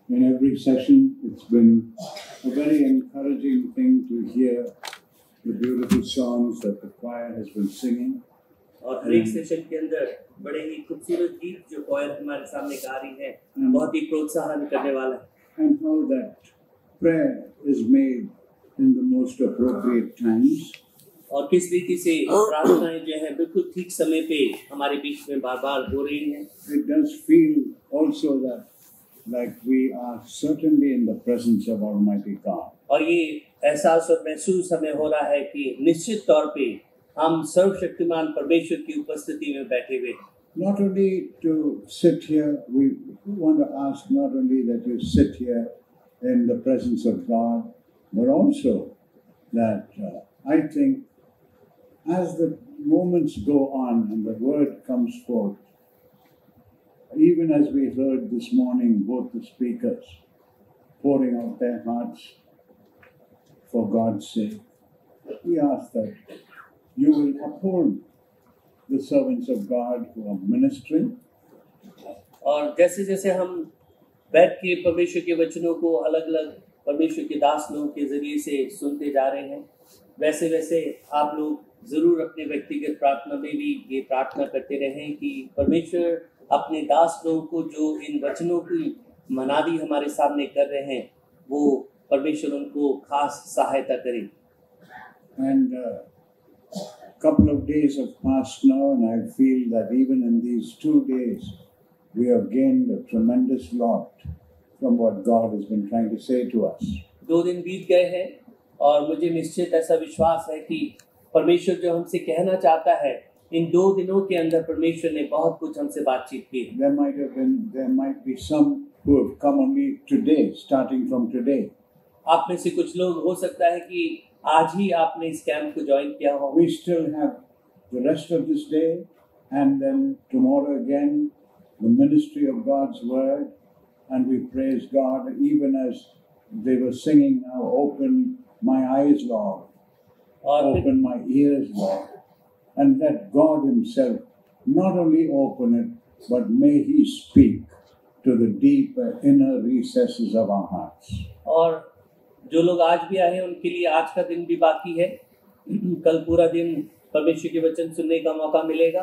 in every session. It's been a very encouraging thing to hear the beautiful songs that the choir has been singing. और हर एक session के अंदर बड़े ही खूबसूरत गीत जो कोयर हमारे सामने गा रही है बहुत ही प्रोत्साहन करने वाला है. And how that prayer is made in the most appropriate times. और किस रीति से प्रार्थनाएं जो है बिल्कुल ठीक समय पे हमारे बीच में बार-बार हो रही हैं. It does feel also that like we are certainly in the presence of Almighty God. और ये एहसास और महसूस हमें हो रहा है कि निश्चित तौर पे हम सर्वशक्तिमान परमेश्वर की उपस्थिति में बैठे हुए. Not only to sit here, we want to ask not only that you sit here in the presence of God, but also that I think as the moments go on and the word comes forth, even as we heard this morning, both the speakers pouring out their hearts for God's sake, we ask that you will uphold the servants of God who are ministering. और जैसे जैसे हम बैठ के परमेश्वर के वचनों को अलग अलग परमेश्वर के दास लोगों के जरिए से सुनते जा रहे हैं, वैसे वैसे आप लोग जरूर अपने व्यक्तिगत प्रार्थना में भी ये प्रार्थना करते रहें कि परमेश्वर अपने दास लोगों को जो इन वचनों की मनादी हमारे सामने कर रहे हैं वो परमेश्वर उनको खास सहायता करे. And couple of days have passed now, and I feel that even in these 2 days, we have gained a tremendous lot from what God has been trying to say to us. 2 दिन बीत गए हैं और मुझे निश्चित ऐसा विश्वास है कि परमेश्वर जो हमसे कहना चाहता है इन 2 दिनों के अंदर परमेश्वर ने बहुत कुछ हमसे बातचीत की. There might be some who have come only today, starting from today. आप में से कुछ लोग हो सकता है कि आज ही आपने इस कैंप को ज्वाइन किया हो. We still have the rest of this day, and then tomorrow again the ministry of God's word, and we praise God even as they were singing now, open my eyes, Lord, open my ears, Lord, and let God himself not only open it, but may he speak to the deep inner recesses of our hearts. और जो लोग आज भी आए हैं उनके लिए आज का दिन भी बाकी है. कल पूरा दिन परमेश्वर के वचन सुनने का मौका मिलेगा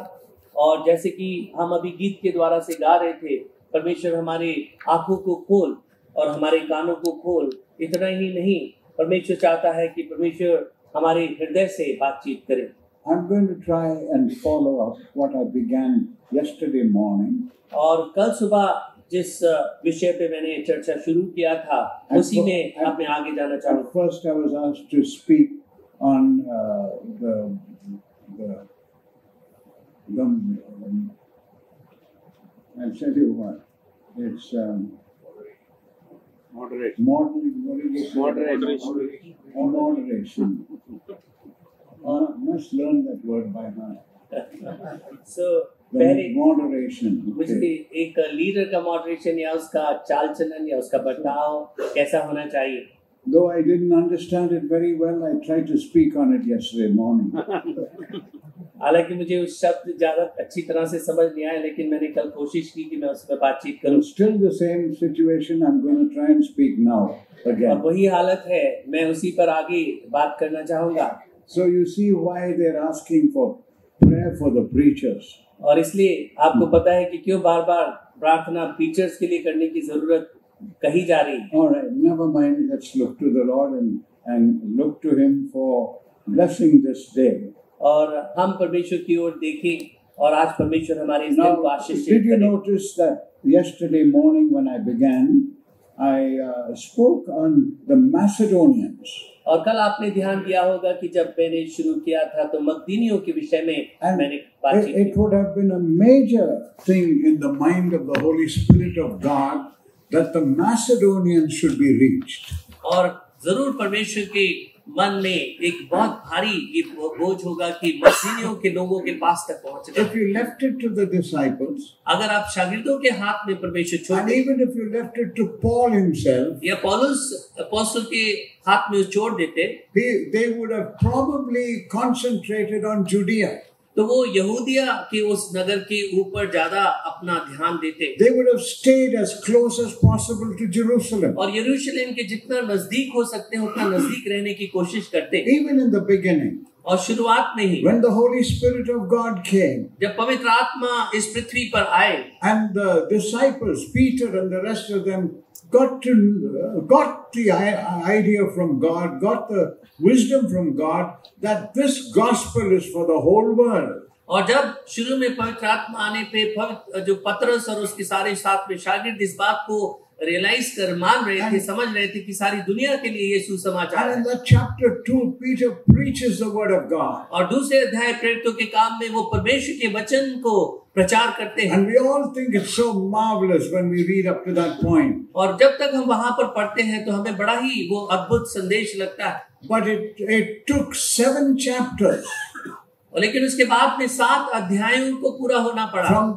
और जैसे कि हम अभी गीत के द्वारा से गा रहे थे, परमेश्वर हमारे आंखों को खोल और हमारे कानों को खोल. इतना ही नहीं, परमेश्वर चाहता है कि परमेश्वर हमारे हृदय से बातचीत करे. I'm going to try and follow up what I began yesterday morning. और कल सुबह जिस विषय पे मैंने चर्चा शुरू किया था उसी में अब मैं आगे जाना चाहूँगा. First I was asked to speak on I'll tell you what, it's moderation. Must learn that word by heart. So पहले moderation. मुझे एक लीडर का मॉडरेशन या उसका चाल चलन या उसका बर्ताव कैसा होना चाहिए. Though I didn't understand it very well, I tried to speak on it yesterday morning. हालांकि मुझे उस शब्द ज्यादा अच्छी तरह से समझ नहीं आया, लेकिन मैंने कल कोशिश की कि मैं उस पर बातचीत करूं. Still the same situation. I'm going to try and speak now again. और वही हालत है, मैं उसी पर आगे बात करना चाहूँगा. So you see why they're asking for prayer for the preachers. और इसलिए आपको पता है कि क्यों बार-बार प्रार्थना प्रीचर्स के लिए करने की जरूरत कही जा रही है. All right, never mind. Let's look to the Lord and look to Him for blessing this day. और हम परमेश्वर की ओर देखें और आज परमेश्वर हमारे इस दिन को आशीषित करें. Did you notice that yesterday morning when I began, I spoke on the Macedonians. और कल आपने ध्यान दिया होगा कि जब मैंने शुरू किया था तो मकदूनियों के विषय में मैंने बातचीत की. It would have been a major thing in the mind of the Holy Spirit of God that the Macedonians should be reached. और जरूर परमेश्वर के मन में एक बहुत भारी ये बोझ होगा कि मसीहियों के लोगों के पास तक पहुंचना. If you left it to the disciples, अगर आप शागिर्दों के हाथ में परमेश्वर छोड़ and even if you left it to Paul himself, या पौलुस अपोस्तल के हाथ में छोड़ देते, they would have probably concentrated on Judea. तो वो यहूदिया के उस नगर के ऊपर ज्यादा अपना ध्यान देते They would have stayed as close as possible to Jerusalem. और यरूशलेम के जितना नजदीक हो सकते हैं उतना नजदीक रहने की कोशिश करते। Even in the beginning, और शुरुआत में ही when the Holy Spirit of God came, जब पवित्र आत्मा इस पृथ्वी पर आए and the disciples, Peter and the rest of them, got the idea from God, got the wisdom from God that this gospel is for the whole world. और जब शुरू में पवित्र आत्मा आने पे जो पतरस और उसके सारे साथ में शागिर्द इस बात को रियलाइज कर मान रहे थे, समझ रहे थे कि सारी दुनिया के लिए ये सुसमाचार है। And in that chapter 2, Peter preaches the word of God. और दूसरे अध्याय प्रेरितों के काम में वो परमेश्वर के वचन को प्रचार करते हैं। And we all think it's so marvelous when we read up to that point. और जब तक हम वहां पर पढ़ते हैं तो हमें बड़ा ही वो अद्भुत संदेश लगता है। But it took 7 chapters. और लेकिन उसके बाद में 7 अध्यायों को पूरा होना पड़ा। From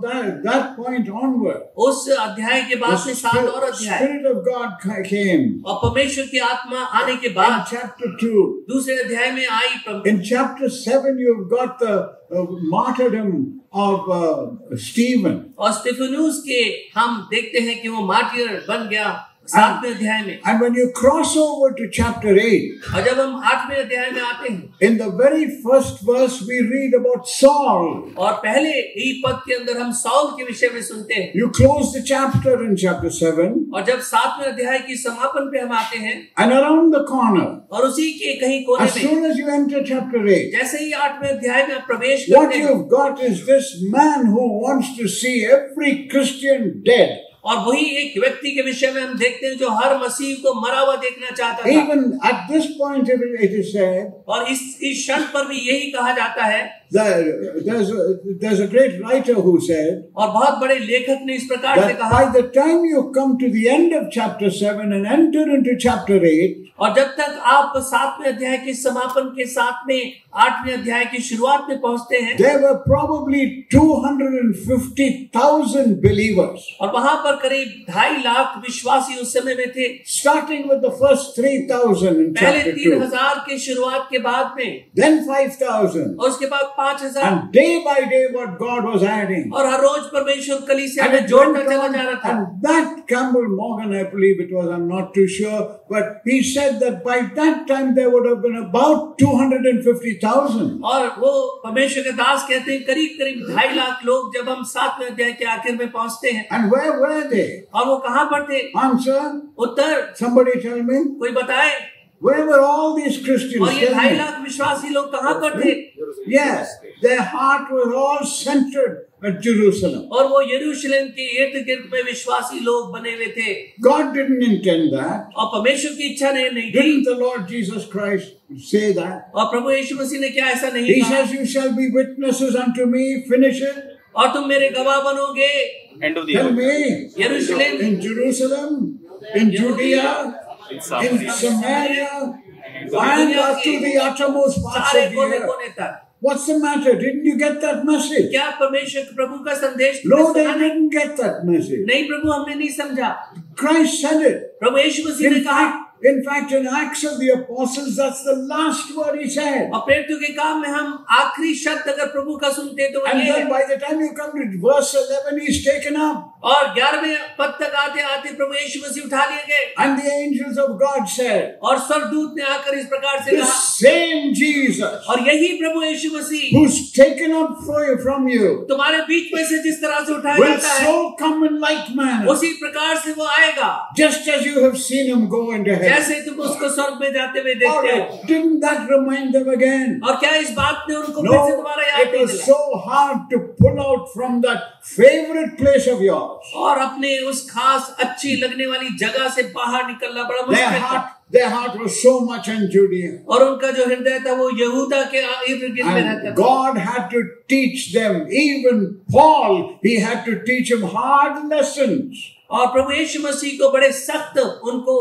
that point onward, उस अध्याय के बाद में 7 और अध्याय। Spirit of God came. और परमेश्वर की आत्मा आने के बाद In chapter 2, दूसरे अध्याय में आई। in chapter 7, you've got the martyrdom of Stephen. और स्टेफनुस के हम देखते हैं कि वो मार्टियर बन गया 7वें अध्याय में। And when you cross over to chapter 8, और जब हम 8वें अध्याय में आते हैं, in the very first verse we read about Saul. और पहले ही पद के अंदर हम साउल के विषय में सुनते हैं। You close the chapter in chapter 7. और जब 7वें अध्याय की समापन पे हम आते हैं, And around the corner, और उसी के कहीं कोने as में, soon as you enter chapter 8, जैसे ही 8वें अध्याय में प्रवेश what करते हैं, you've got is this man who wants to see every Christian dead. और वही एक व्यक्ति के विषय में हम देखते हैं जो हर मसीह को मरा हुआ देखना चाहता था। Even at this point it is said, और इस क्षण पर भी यही कहा जाता है, there's a great writer who said, और बहुत बड़े लेखक ने इस प्रकार से that कहा, by the time you come to the end of chapter 7 and enter into chapter 8, और जब तक आप 7वें अध्याय के समापन के साथ में 8वें अध्याय की शुरुआत में पहुंचते हैं, there were probably 250,000 believers. और वहां पर करीब 2.5 लाख विश्वासी उस समय में थे। Starting with the first 3,000 in पहले chapter 2, 3,000 के शुरुआत के बाद में, then 5,000, और उसके बाद 5,000, and day by day what God was adding. और हर रोज परमेश्वर कलीसिया And में it जोड़ता went चला on, जा रहा था। and that Campbell Morgan, I believe it was, I'm not too sure, but he said that by that time there would have been about 250,000. और वो परमेश्वर के दास कहते हैं करीब 2.5 लाख लोग जब हम 7वें अध्याय के आखिर में पहुंचते हैं। And where were they? और वो कहाँ पर थे? Answer? उत्तर Somebody tell me. कोई बताए? Where were all these Christians? और ये Tell 2.5 me. लाख विश्वासी लोग कहाँ पर थे? Yes, their heart was all centered at Jerusalem. और वो यरूशलेम के इर्द गिर्द में विश्वासी लोग बने हुए थे। God didn't intend that. और परमेश्वर की इच्छा नहीं थी। Didn't the Lord Jesus Christ say that? और प्रभु यीशु मसीह ने क्या ऐसा नहीं He कहा? says, you shall be witnesses unto me. Finish it. और तुम मेरे गवाह बनोगे End of the Tell year. me. यरूशलेम, In Jerusalem, in Judea, in Samaria, and up to the uttermost parts सारे of the कोने earth. कोने तक। What's the matter? Didn't you get that message? क्या परमेश्वर प्रभु का संदेश No, they सुना नहीं? didn't get that message. नहीं प्रभु हमने नहीं समझा। Christ said it. प्रभु यीशु मसीह ने कहा। In fact, in Acts of the Apostles, that's the last word he said. और प्रेरितों के काम में हम आखिरी शब्द अगर प्रभु का सुनते हैं तो वो And ये then है। by the time you come to verse 11, he's taken up. और 11वें पद तक आते आते प्रभु यीशु मसीह उठा लिए गए। And the angels of God said, और स्वर्गदूत ने आकर इस प्रकार से this कहा, same Jesus और यही प्रभु यीशु मसीह who's taken up from you तुम्हारे बीच में से जिस तरह से उठाया will जाता है, so come in like manner, उसी प्रकार से वो आएगा just as you have seen him go into heaven. जैसे तुम उसको स्वर्ग में जाते हुए All देखते हो। right, didn't that remind them again? और क्या इस बात ने उनको फिर से No, दोबारा याद it नहीं was दिलाया? so hard to pull out from that favorite place of yours. और अपने उस खास अच्छी लगने वाली जगह से बाहर निकलना बड़ा मुश्किल था। Their heart was so much in Judea. और उनका जो हृदय था वो यहूदा के इर्द गिर्द में रहता And था। God had to teach them. Even Paul, he had to teach him hard lessons. और प्रभु यीशु मसीह को बड़े सख्त उनको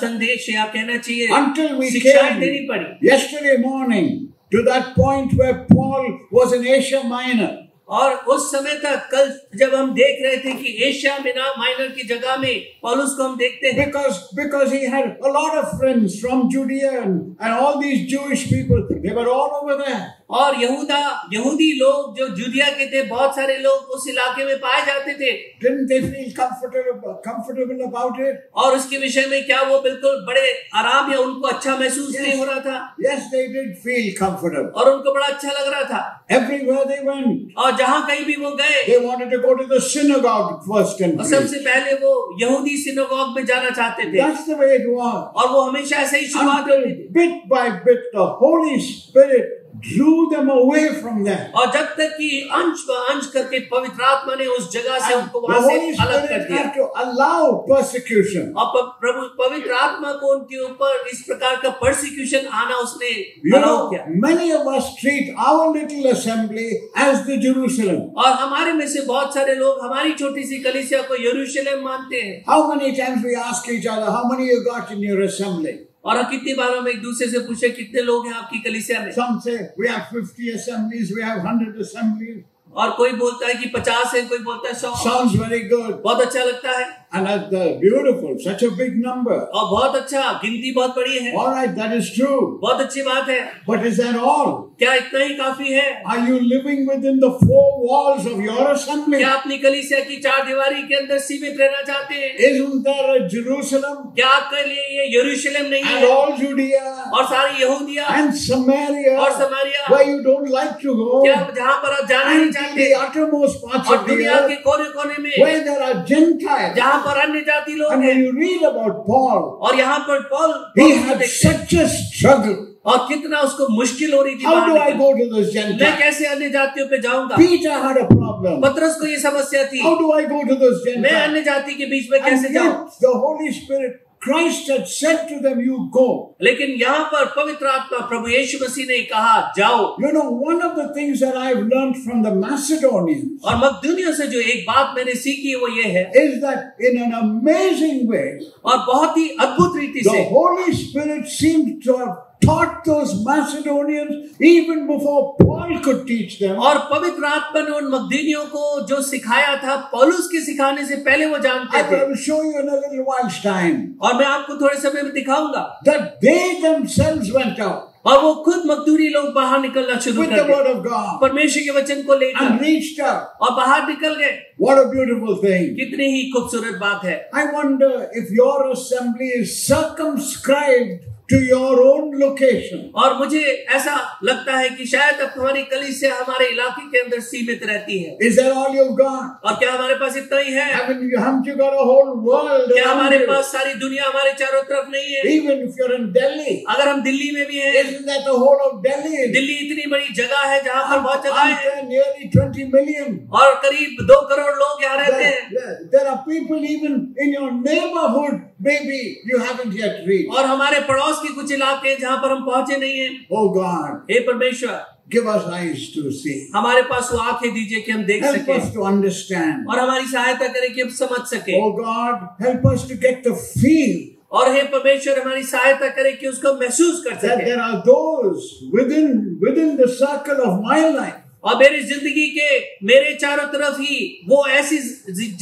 संदेश या कहना चाहिए Until we शिक्षाएं देनी came पड़ी। yesterday morning to that point where Paul was in Asia Minor. और उस समय तक कल जब हम देख रहे थे कि एशिया माइनर की जगह में पौलुस को हम देखते हैं Because he had a lot of friends from Judea and all these Jewish people, they were all over there. और यहूदी लोग जो जूदिया के थे, बहुत सारे लोग उस इलाके में पाए जाते थे। Didn't they feel comfortable about it? और उसके विषय में क्या वो बिल्कुल बड़े आराम या उनको अच्छा महसूस नहीं हो रहा था? Yes, they did feel comfortable. और उनको बड़ा अच्छा लग रहा था। Everywhere they went, और जहां कहीं भी वो गए, they wanted to go to the synagogue first and और preach. सबसे पहले वो यहूदी सिनेगॉग में जाना चाहते थे। That's the way it was. और वो हमेशा ऐसे ही शुरुआत होती Until थी। bit by bit, the Holy Spirit drew them away from that. और जब तक कि अंश ब अंश करके पवित्र आत्मा ने उस जगह से And उनको the वहां Holy से अलग कर Spirit दिया। had to allow persecution. और प्रभु पवित्र आत्मा को उनके ऊपर इस प्रकार का परसिक्यूशन आना उसने You अलाउ know, किया। many of us treat our little assembly as the Jerusalem. और हमारे में से बहुत सारे लोग हमारी छोटी सी कलीसिया को यरूशलेम मानते हैं। How many times we ask each other, how many you got in your assembly? और कितनी बार हम एक दूसरे से पूछे कितने लोग हैं आपकी कलीसिया में? Some say we have 50 assemblies, we have 100 assemblies. और कोई बोलता है कि 50 है, कोई बोलता है 100। Sounds very good. बहुत अच्छा लगता है And that's beautiful, such a big number. और बहुत अच्छा, गिनती बहुत बड़ी है। All right, that is true. बहुत अच्छी बात है। But is that all? क्या इतना ही काफी है? Are you living within the four walls of your assembly? क्या अपनी कलीसिया की चार दीवारी के अंदर सीमित रहना चाहते हैं? Isn't there a Jerusalem? क्या आपके लिए ये यरूशलेम नहीं And है? all Judea और सारी यहूदिया and Samaria, और Samaria, where you don't like to go, क्या जहाँ पर आप जाना नहीं and to चाहते? the uttermost parts और of the दुनिया के earth, कोने कोने में where there are Gentiles. जहाँ पर अन्य जाति लोग And हैं। when you read about Paul, और यहाँ पर Paul he had such a struggle. और कितना उसको मुश्किल हो रही थी। How do I बाहर go to those मैं Gentiles? कैसे अन्य जातियों पे जाऊंगा? Peter had a problem. पतरस को ये समस्या थी, How do I go to those मैं Gentiles? अन्य जाति के बीच में कैसे And जाऊं? yet the Holy Spirit, Christ had said to them, you go. लेकिन यहाँ पर पवित्र आत्मा प्रभु यीशु मसीह ने कहा जाओ। You know, one of the things that I've learned from the Macedonians और मकदूनियों से जो एक बात मैंने सीखी वो ये है, is that in an amazing way, और बहुत ही अद्भुत रीति the से Holy Spirit seemed to have taught those Macedonians even before Paul could teach them. और पवित्र आत्मा ने उन मकदूनियों को जो सिखाया था पौलुस के सिखाने से पहले वो जानते थे। I will show you in a little while's time और मैं आपको थोड़े समय में दिखाऊंगा that they themselves went out और वो खुद मकदूनी लोग बाहर निकलना शुरू with कर the दिए word of God परमेश्वर के वचन को and लेकर reached out. और बाहर निकल गए। What a beautiful thing. कितनी ही खूबसूरत बात है। I wonder if your assembly is circumscribed to your own location. और मुझे ऐसा लगता है कि शायद अब हमारी कलीसिया हमारे इलाके के अंदर सीमित रहती है। Is that all you've got? और क्या हमारे पास इतना ही है? Haven't you got a whole world क्या around हमारे you? पास सारी दुनिया हमारे चारों तरफ नहीं है? Even if you're in Delhi, अगर हम दिल्ली में भी हैं, isn't that the whole of Delhi? Delhi इतनी बड़ी जगह है जहाँ पर बहुत जगह Aren't है there nearly 20 million? और करीब 2 करोड़ लोग यहाँ रहते हैं। There are people even in your neighborhood, maybe you haven't yet reached. और हमारे पड़ोस के कुछ इलाके हैं जहाँ पर हम पहुंचे नहीं हैं। Oh God, हे परमेश्वर, give us eyes to see. हमारे पास वो आंखें दीजिए कि हम देख Help सकें us to understand. और हमारी सहायता करें कि हम समझ सकें। Oh God, help us to get the feel और हे परमेश्वर हमारी सहायता करें कि उसको महसूस कर that सकें। there are those within the circle of my life और मेरी जिंदगी के मेरे चारों तरफ ही वो ऐसी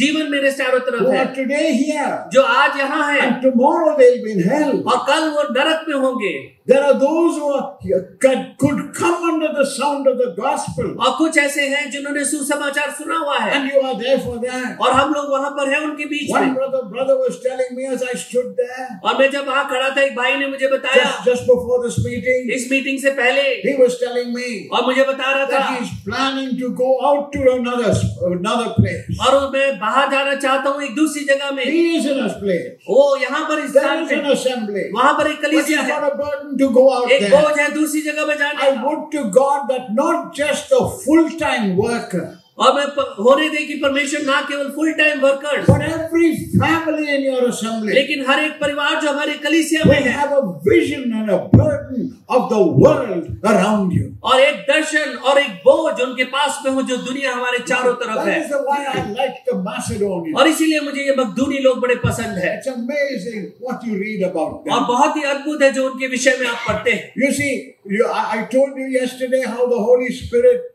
जीवन मेरे चारों who तरफ है are today here जो आज यहाँ है and tomorrow they'll be in hell. और कल वो नरक में होंगे। There are those could come under the sound of the gospel और कुछ ऐसे हैं जिन्होंने सुसमाचार सुना हुआ है and you are there for that. और हम लोग वहां पर हैं उनके बीच One में। brother was telling me as I stood there और मैं जब वहां खड़ा था एक भाई ने मुझे बताया just before this meeting, इस मीटिंग से पहले, he was telling me और मुझे बता रहा that था he's planning to go out to another place. और मैं बाहर जाना चाहता हूँ एक दूसरी जगह में। He is in a place. वो यहाँ पर इस There स्थान is an पे assembly. वहां पर एक But कलीसिया he's है, got a burden to go out एक there. बोझ है दूसरी जगह में जाने I का। would to God that not just a full-time worker, और मैं होने दे कि परमेश्वर ना केवल full time workers but every family in your assembly लेकिन हर एक परिवार जो हमारे कलीसिया में will है have a vision and a burden of the world around you. और एक दर्शन और एक बोझ उनके पास में हो जो दुनिया हमारे चारों तरफ That है। is why I like the Macedonians. और इसीलिए मुझे ये मकदूनी लोग बड़े पसंद है It's amazing what you read about और them. बहुत ही अद्भुत है जो उनके विषय में आप पढ़ते हैं। You see, I told you yesterday how the Holy Spirit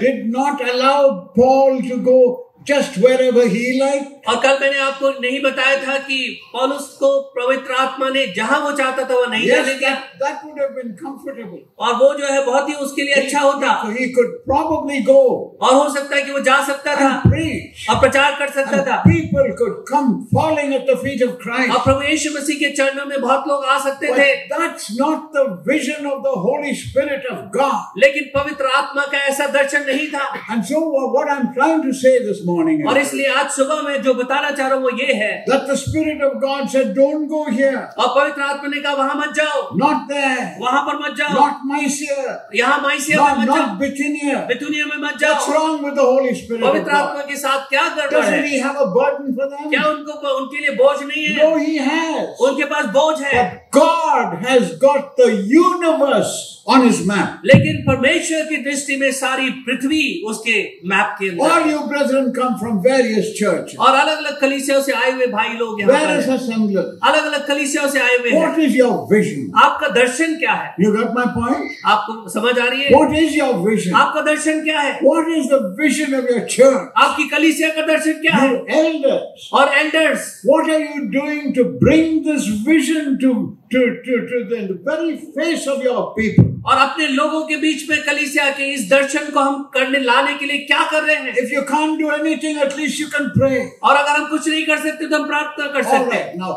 did not allow Paul to go just wherever he liked. और कल मैंने आपको नहीं बताया था कि पौलुस को पवित्र आत्मा ने जहां वो चाहता था वो नहीं जाने Yes, दिया, that would have been comfortable. और वो जो है बहुत ही उसके लिए अच्छा होता, He could probably go और हो सकता है कि वो जा सकता था and preach. और प्रचार कर सकता था, And people could come falling at the feet of Christ. और प्रभु यीशु मसीह के चरणों में बहुत लोग आ सकते थे। But that's not the vision of the Holy Spirit of God. लेकिन पवित्र आत्मा का ऐसा दर्शन नहीं था। And so what I'm trying to say this morning और is इसलिए आज सुबह में जो बताना चाह रहा हूँ वो ये है, that the Spirit of God said, don't go here, और पवित्र आत्मा ने कहा वहां मत जाओ, not there, वहां पर मत जाओ, not Mysia, यहाँ माइसिया में मत जाओ, not Bithynia. बिथुनिया में मत What's जाओ। wrong with the Holy Spirit of पवित्र आत्मा God? के साथ क्या गड़बड़ है? Doesn't he have a burden for them? क्या उनको उनके लिए बोझ नहीं है? No, he has. उनके पास बोझ है, But God has got the universe on his map. लेकिन परमेश्वर की दृष्टि में सारी पृथ्वी उसके मैप के अंदर All है। you brethren come from various churches. और अलग अलग कलीसियाओं से आए हुए भाई लोग यहाँ Where पर is हैं। assembly? अलग अलग कलीसियाओं से आए हुए हैं। What is your vision? आपका दर्शन क्या है? You got my point? आपको समझ आ रही है? What is your vision? आपका दर्शन क्या है? What is the vision of your church? आपकी कलीसिया का दर्शन क्या है? Your elders. और elders, What are you doing to bring this vision to the very face of your people? और अपने लोगों के बीच में कलीसिया के इस दर्शन को हम करने लाने के लिए क्या कर रहे हैं? If you can't do anything, at least you can pray. और अगर हम कुछ नहीं कर सकते तो हम प्रार्थना कर All सकते हैं। right. Now,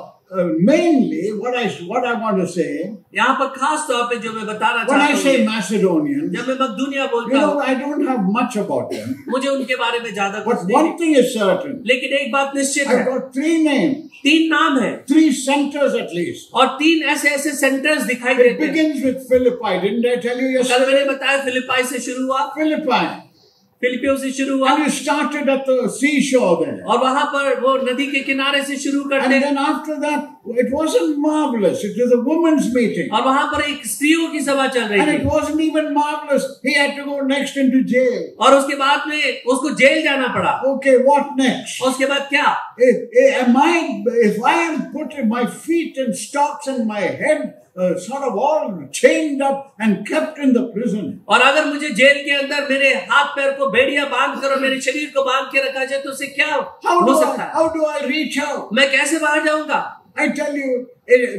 mainly, what I want to say, यहाँ पर खास तौर पे जो मैं बताना when I चाहता say हूँ, Macedonians, जब मैं मकदूनिया you बोलता know, हूँ, I don't have much about them. मुझे उनके बारे में ज्यादा कुछ But नहीं, one thing is certain. लेकिन एक बात निश्चित I've है, got 3 names, 3 नाम है 3 centers at least. और 3 ऐसे सेंटर्स दिखाई It देते हैं। begins with Philippi. Didn't I tell you कल yesterday? मैंने बताया फिलिपाई से शुरू हुआ, Philippi. फिलिपियों से शुरू हुआ, And you started at the seashore there. और वहां पर वो नदी के किनारे से शुरू And करते हैं, then after that, it wasn't marvelous. It was a women's meeting. और वहां पर एक स्त्रियों की सभा चल रही And थी, it wasn't even marvelous. He had to go next into jail. और उसके बाद में उसको जेल जाना पड़ा। Okay, what next? और उसके बाद क्या? If I am putting my feet in stocks and my head sort of all chained up and kept in the prison, और अगर मुझे जेल के अंदर मेरे हाथ पैर को बेड़िया बांध कर और मेरे शरीर को बांध के रखा जाए तो उससे क्या हो सकता है? how do I reach out? मैं कैसे बाहर जाऊंगा? I tell you,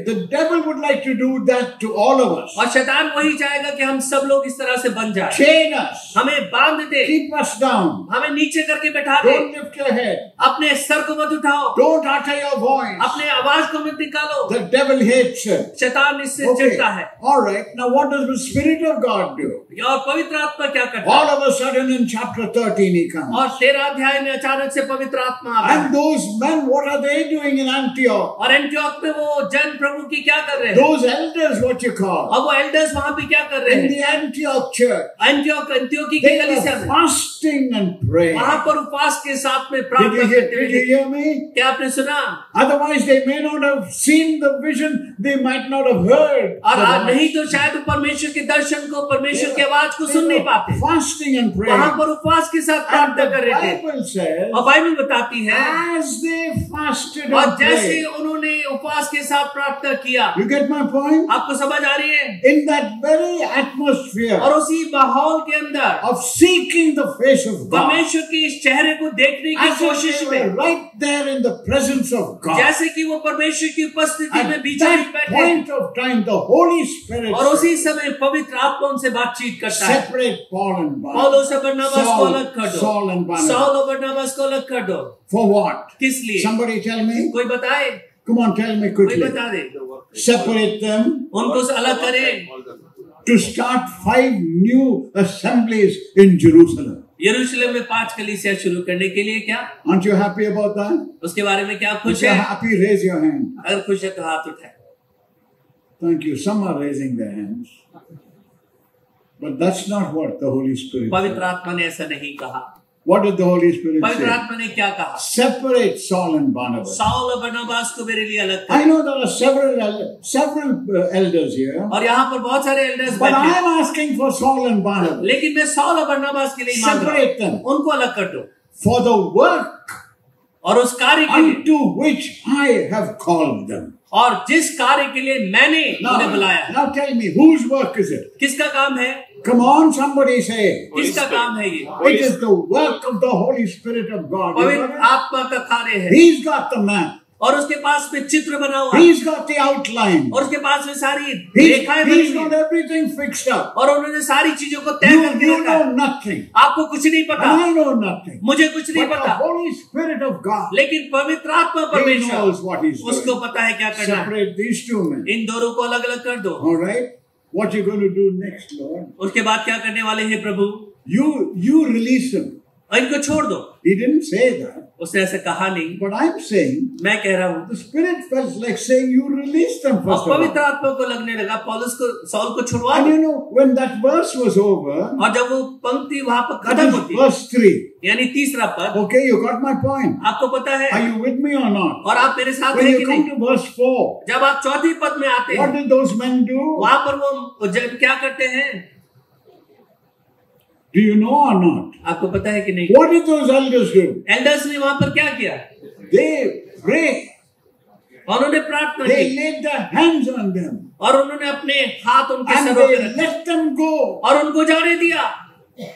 the devil would like to do that to all of us. और शैतान वही चाहेगा कि हम सब लोग इस तरह से बन जाएं, Chain us, हमें बांध दे, keep us down. हमें नीचे करके बैठा दे, Don't lift your head. अपने सर को मत उठाओ, Don't utter your voice. अपने आवाज को मत निकालो। The devil hates it. शैतान इससे Okay. चिढ़ता है। All right. Now, what does the Spirit of God do? और पवित्र आत्मा क्या करता All है? of a sudden, in chapter 13, he comes. और 13 अध्याय में अचानक से पवित्र आत्मा आता है, And those men, what are they doing in Antioch? और एंटियोक में वो जन प्रभु की क्या कर रहे हैं? Those elders, what you call, और वो एल्डर्स वहां पे क्या कर रहे in हैं? the Antioch church, अंत्योकी की they कलीसिया were में fasting and praying. वहां पर उपवास के साथ में Did प्रार्थना you hear, करते did you हुए, hear me? क्या आपने सुना? Otherwise, they may not have seen the vision. They might not have heard. और the voice. नहीं तो शायद वो परमेश्वर के दर्शन को, परमेश्वर की आवाज को सुन नहीं पाते। Fasting and praying. वहां पर उपवास के साथ And प्रार्थना the कर रहे थे। Bible says, और बाइबल बताती है, as they fasted और and जैसे prayed. उन्होंने उपवास के साथ प्रार्थना किया, You get my point? आपको समझ आ रही है? In that very atmosphere और उसी माहौल के अंदर of seeking the face of God, परमेश्वर के इस चेहरे को देखने की as कोशिश if they में, were right there in the presence of God. जैसे कि वो परमेश्वर की उपस्थिति में At बीचों बीच that बैठे, point of time, the Holy Spirit और उसी समय पवित्र आत्मा उनसे बातचीत करता है। separate Paul and पौलुस और बरनबास को Saul, अलग कर दो, Saul and Barnabas. साउल और बरनबास को अलग कर दो। For what? किस लिए? Somebody tell me. कोई बताए? Come on, tell me कोई quickly. बता दे। Separate them उनको अलग करे, to start 5 new assemblies in Jerusalem. यरूशलेम में 5 कलीसिया शुरू करने के लिए। क्या Aren't you happy about that? उसके बारे में क्या If खुश you're है? happy, raise your hand. अगर खुश है तो हाथ उठाए। Thank you. Some are raising their hands. But that's not what the Holy Spirit पवित्र said. आत्मा ने ऐसा नहीं कहा। What did the Holy Spirit पवित्र say? आत्मा ने क्या कहा? Separate Saul and Barnabas. Saul और बरनबास को मेरे लिए अलग I कर। know there are several elders here, और यहाँ पर बहुत सारे एल्डर्स but बैठे हैं, I'm asking for Saul and Barnabas. लेकिन मैं साउल और बरनबास के लिए मांग रहा Separate them हूँ, उनको अलग कर दो। for the work और उस कार्य के लिए, unto which I have called them. और जिस कार्य के लिए मैंने उन्हें बुलाया है। Now tell me, whose work is it? किसका काम है? Come on, somebody say. किसका काम है ये? It is the work of the Holy Spirit of God. पवित्र आत्मा का कार्य है। He's got the map. और उसके पास में चित्र बना हुआ है। He's got the outline. और उसके पास में सारी रेखाएं बनी He's got everything fixed up. और उन्होंने सारी चीजों को तय करके You रखा है। know nothing. आपको कुछ नहीं पता, I know nothing. मुझे कुछ नहीं But the पता, Holy Spirit of God, लेकिन पवित्र आत्मा He knows परमेश्वर what He's उसको doing. पता है क्या करना है। Separate these two men. इन दोनों को अलग अलग कर दो। All right? What you going to do next, Lord? उसके बाद क्या करने वाले हैं प्रभु? You release them. और इनको छोड़ दो। He didn't say that. उसने ऐसा कहा नहीं, But I'm saying, मैं कह रहा हूँ। the Spirit felt like saying, you release them और first of पवित्र all. आत्मा को लगने लगा पौलुस को, सौल को छुड़वा And दो। you know, when that verse was over, और जब वो पंक्ति वहां पर that खत्म is होती है, verse 3. यानी तीसरा पद, Okay, you got my point. आपको पता है Are you with me or not? और आप मेरे साथ When हैं you कि come नहीं? to verse 4, जब आप चौथी पद में आते what हैं, did those men do? वहां पर वो क्या करते हैं? Do you know or not? आपको पता है कि नहीं? What did those elders do? Elders ने वहां पर क्या किया? They prayed. और उन्होंने प्रार्थना They की laid their hands on them. और उन्होंने अपने हाथ उनके And सरों पे they रखे let them go. और उनको जाने दिया।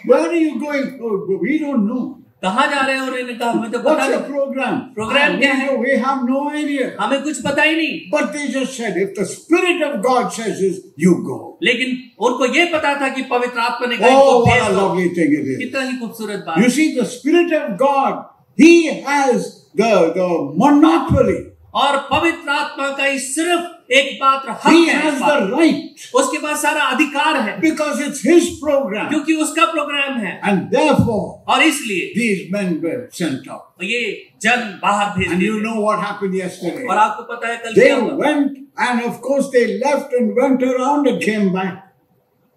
Where are you going? Oh, we don't know. कहाँ जा रहे हैं? और उन्होंने कहा हमें तो पता What's your नहीं, program? Program क्या है? We have no idea. हमें कुछ पता ही नहीं। But they just said, if the Spirit of God says this, you go. लेकिन उनको ये पता था कि पवित्र आत्मा ने कहा Oh, इनको what भेज a दो। lovely thing it is. कितना ही खूबसूरत You बात। see, the Spirit of God, He has the monopoly. और पवित्र आत्मा का ही सिर्फ एकमात्र हक He है has इस बात the पर। right. उसके पास सारा अधिकार है, Because it's His program. क्योंकि उसका प्रोग्राम है। And therefore, और इसलिए these men were sent out. ये जन बाहर भेज And दिए you गए। know what happened yesterday. और आपको पता है कल They क्या हुआ? went, and of course they left and went around and came back.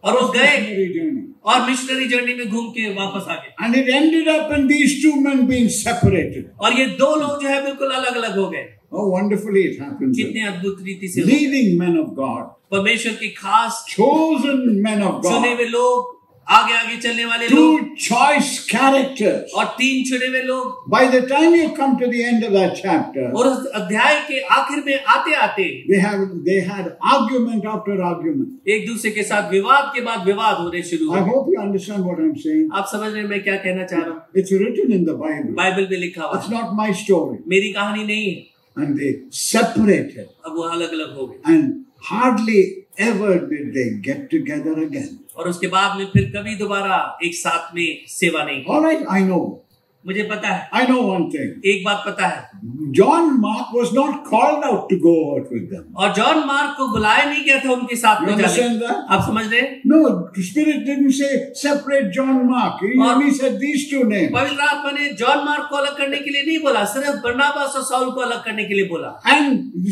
और वो गए Missionary journey. और मिशनरी जर्नी में घूम के वापस आ गए। And it ended up in these two men being separated. और ये दो लोग जो है बिल्कुल अलग अलग हो गए। Oh, wonderfully it happens. कितने अद्भुत रीति से हो। Leading men of God, परमेश्वर की खास chosen men of चुने God, हुए लोग, आगे आगे चलने वाले लोग, 2 choice characters. और 3 चुने हुए लोग। By the time you come to the end of that chapter, और उस अध्याय के आखिर में आते आते they had argument after argument. एक दूसरे के साथ विवाद के बाद विवाद होने शुरू I हो गए। hope you understand what I'm saying. आप समझ रहे हैं मैं क्या कहना चाह रहा हूँ? It's written in the Bible. Bible में लिखा हुआ It's है, not my story. मेरी कहानी नहीं है। And they separated. अब वो अलग अलग हो गए And hardly ever did they get together again. और उसके बाद में फिर कभी दोबारा एक साथ में सेवा नहीं की। All right, I know. मुझे पता है, I know one thing. एक बात पता है, John Mark was not called out to go out with them. और जॉन मार्क को बुलाया नहीं गया था उनके साथ You में जाने। understand that? आप समझ रहे हैं? No, the Spirit didn't say separate John Mark. He only said these two names. पवित्र आत्मा ने जॉन मार्क को अलग करने के लिए नहीं बोला, सिर्फ बरनबास और शाऊल को अलग करने के लिए बोला। And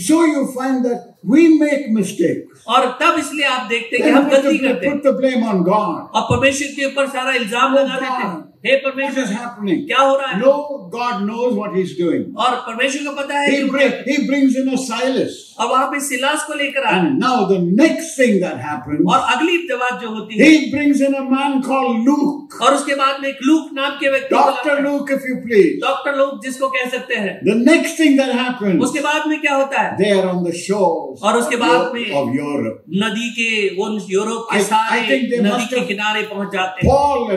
so you find that we make mistakes. और तब इसलिए आप देखते हैं कि Then हम गलती करते हैं put the blame on God. और परमेश्वर के ऊपर सारा इल्जाम लगा देते हैं। हे What is परमेश्वर, happening? क्या हो रहा है? No, God knows what He's doing. और परमेश्वर को पता है कि वो क्या करता है। He brings in a Silas. और वहां पे सिलास को लेकर आए And now the next thing that happens, और अगली बात जो होती है, He brings in a man called Luke. और उसके बाद में एक लूक नाम के व्यक्ति को Dr. लाता है। Luke, if you please. Doctor लोग जिसको कह सकते हैं। The next thing that happens, उसके बाद में क्या होता है? they are on the shores और उसके बाद में of Europe. नदी के वो यूरोप के I सारे think they नदी must के have- किनारे पहुंच जाते हैं। Paul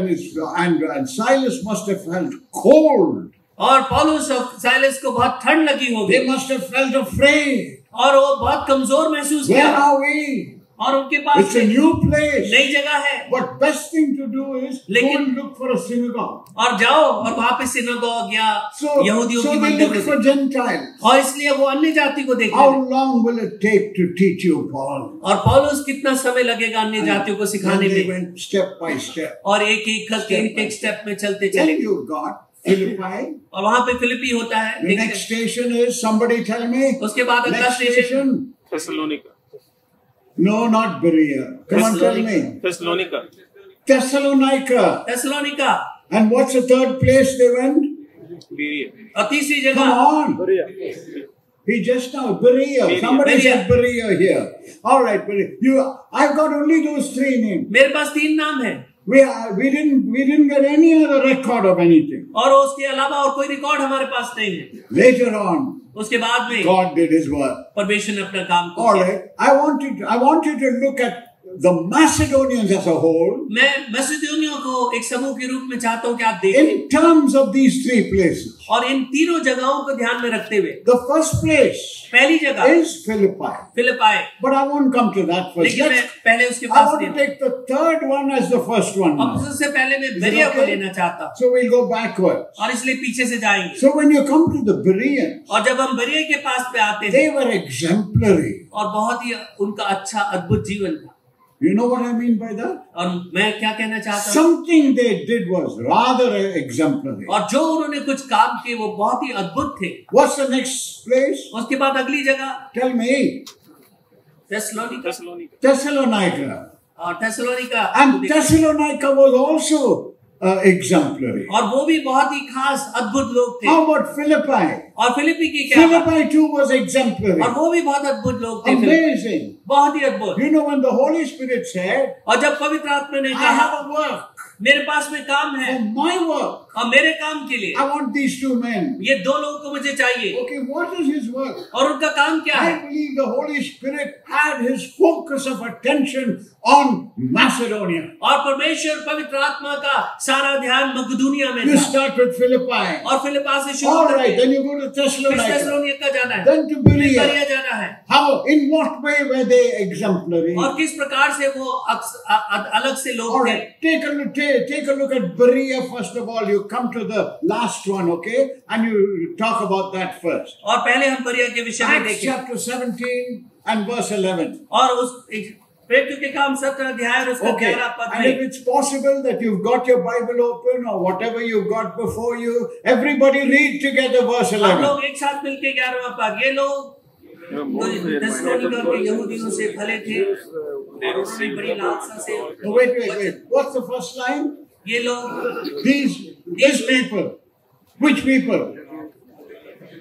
and Silas must have felt cold. और पौलुस और साइलस को बहुत ठंड लगी होगी They must have felt afraid. और वो बहुत कमजोर महसूस Where किया। are we? और उनके पास It's a new place. नई जगह है, But best thing to do is go लेकिन- and look for a synagogue. और जाओ और वहां पे सिनागोग या So यहूदियों की they मंदिर look को for Gentiles. और इसलिए वो अन्य जाति को देखते How हैं। long will it take to teach you, Paul? और पौलुस कितना समय लगेगा अन्य जातियों को Then सिखाने they में, went step by step. और एक एक करके एक स्टेप में चलते Then चले। you got Philippi. और वहां पे फिलिपी होता है। The next station is, somebody tell me. उसके बाद अगला Next station station? Thessalonica. No, not Berea. Come on, tell me. Thessalonica. Thessalonica. थेसलोनिका। And what's the third place they went? Berea. और तीसरी Come जगह on. He just now, Berea. Berea. Somebody Berea. said Berea here. All right, Berea. I've got only those 3 names. मेरे पास 3 नाम है We didn't get any other record of anything. और उसके अलावा और कोई रिकॉर्ड हमारे पास नहीं है। Later on, उसके बाद में God did His work. परमेश्वर ने अपना काम All किया। right. I want you to look at the Macedonians as a whole, मैं मैसेडोनिया को एक समूह के रूप में चाहता हूँ कि आप देखें in terms of these three places. और इन तीनों जगहों को ध्यान में रखते हुए The first place पहली जगह is Philippi. फिलिपाई, But I won't come to that first. लेकिन मैं पहले उसके I पास want to नहीं, take the third one as the first one अब now. सबसे पहले मैं Is it बेरिया को okay? लेना चाहता हूँ So we'll go backwards. और इसलिए पीछे से जाएंगे। So when you come to the Bereans, और जब हम बेरिया के पास पे आते हैं they were exemplary. और बहुत ही उनका अच्छा अद्भुत जीवन था, You know what I mean by that? और मैं क्या कहना चाहता हूँ, Something they did was rather exemplary. और जो उन्होंने कुछ काम किए वो बहुत ही अद्भुत थे। What's the next place? उसके बाद अगली जगह Tell me. थेसलोनिका, Thessalonica. Thessalonica. और थेसलोनिका, And Thessalonica was also exemplary. और वो भी बहुत ही खास अद्भुत लोग थे। How about Philippi? और फिलिपी की क्या बात? Philippi too was exemplary. और वो भी बहुत अद्भुत लोग थे, फिलिपी। Amazing. बहुत ही अद्भुत। You know when the Holy Spirit said, और जब पवित्र आत्मा ने I कहा have a work. मेरे पास में काम है For my work, और मेरे काम के लिए I want these two men. ये दो लोगों को मुझे चाहिए, Okay, what is his work? और उनका काम क्या है? I believe the Holy Spirit had his focus of attention on Macedonia. और परमेश्वर पवित्र आत्मा का सारा ध्यान मकदूनिया में You था। start with Philippi. और फिलिप्पी से शुरू All करके right, then you go to फिर Thessalonica. थेसलोनिका जाना है, Then to फिर Berea. बेरिया जाना है। How? In what way were they exemplary? और किस प्रकार से वो अलग से All लोग थे। right, take a look at Berea first of all. You come to the last one, okay? And you talk about that first. और पहले हम बेरिया के विषय में Acts देखें chapter 17 and verse 11. और उस प्रेरितों के काम 17 अध्याय और उसका Okay, 11 पद and if में, it's possible that you've got your Bible open or whatever you've got before you, everybody read together verse हम 11. लोग एक साथ मिलके 11वां पद, ये लोग थेसलोनिका के यहूदियों से भले थे और उन्होंने बड़ी लालसा से Oh, wait. What's the first line? ये लोग These people. Which people?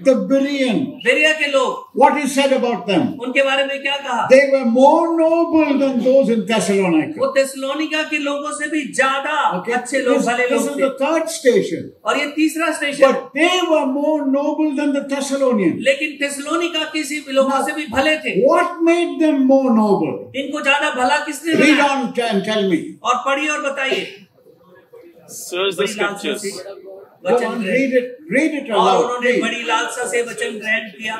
The Bereans. बेरिया के लोग, What is said about them? उनके बारे में क्या कहा? They were more noble than those in Thessalonica. वो थेसलोनिका के लोगों से भी ज्यादा Okay, अच्छे लोग, भले this लोग is थे। the third station. और ये तीसरा station, But they were more noble than the Thessalonians. लेकिन थेसलोनिका किसी लोगों से भी भले थे। What made them more noble? इनको ज्यादा भला किसने Read बनाया? on and tell me. और पढ़िए और बताइए। Search the बड़ी लालसा से scriptures. Go वचन on, ग्रहण, read it और aloud. उन्होंने please. बड़ी लालसा से वचन ग्रहण किया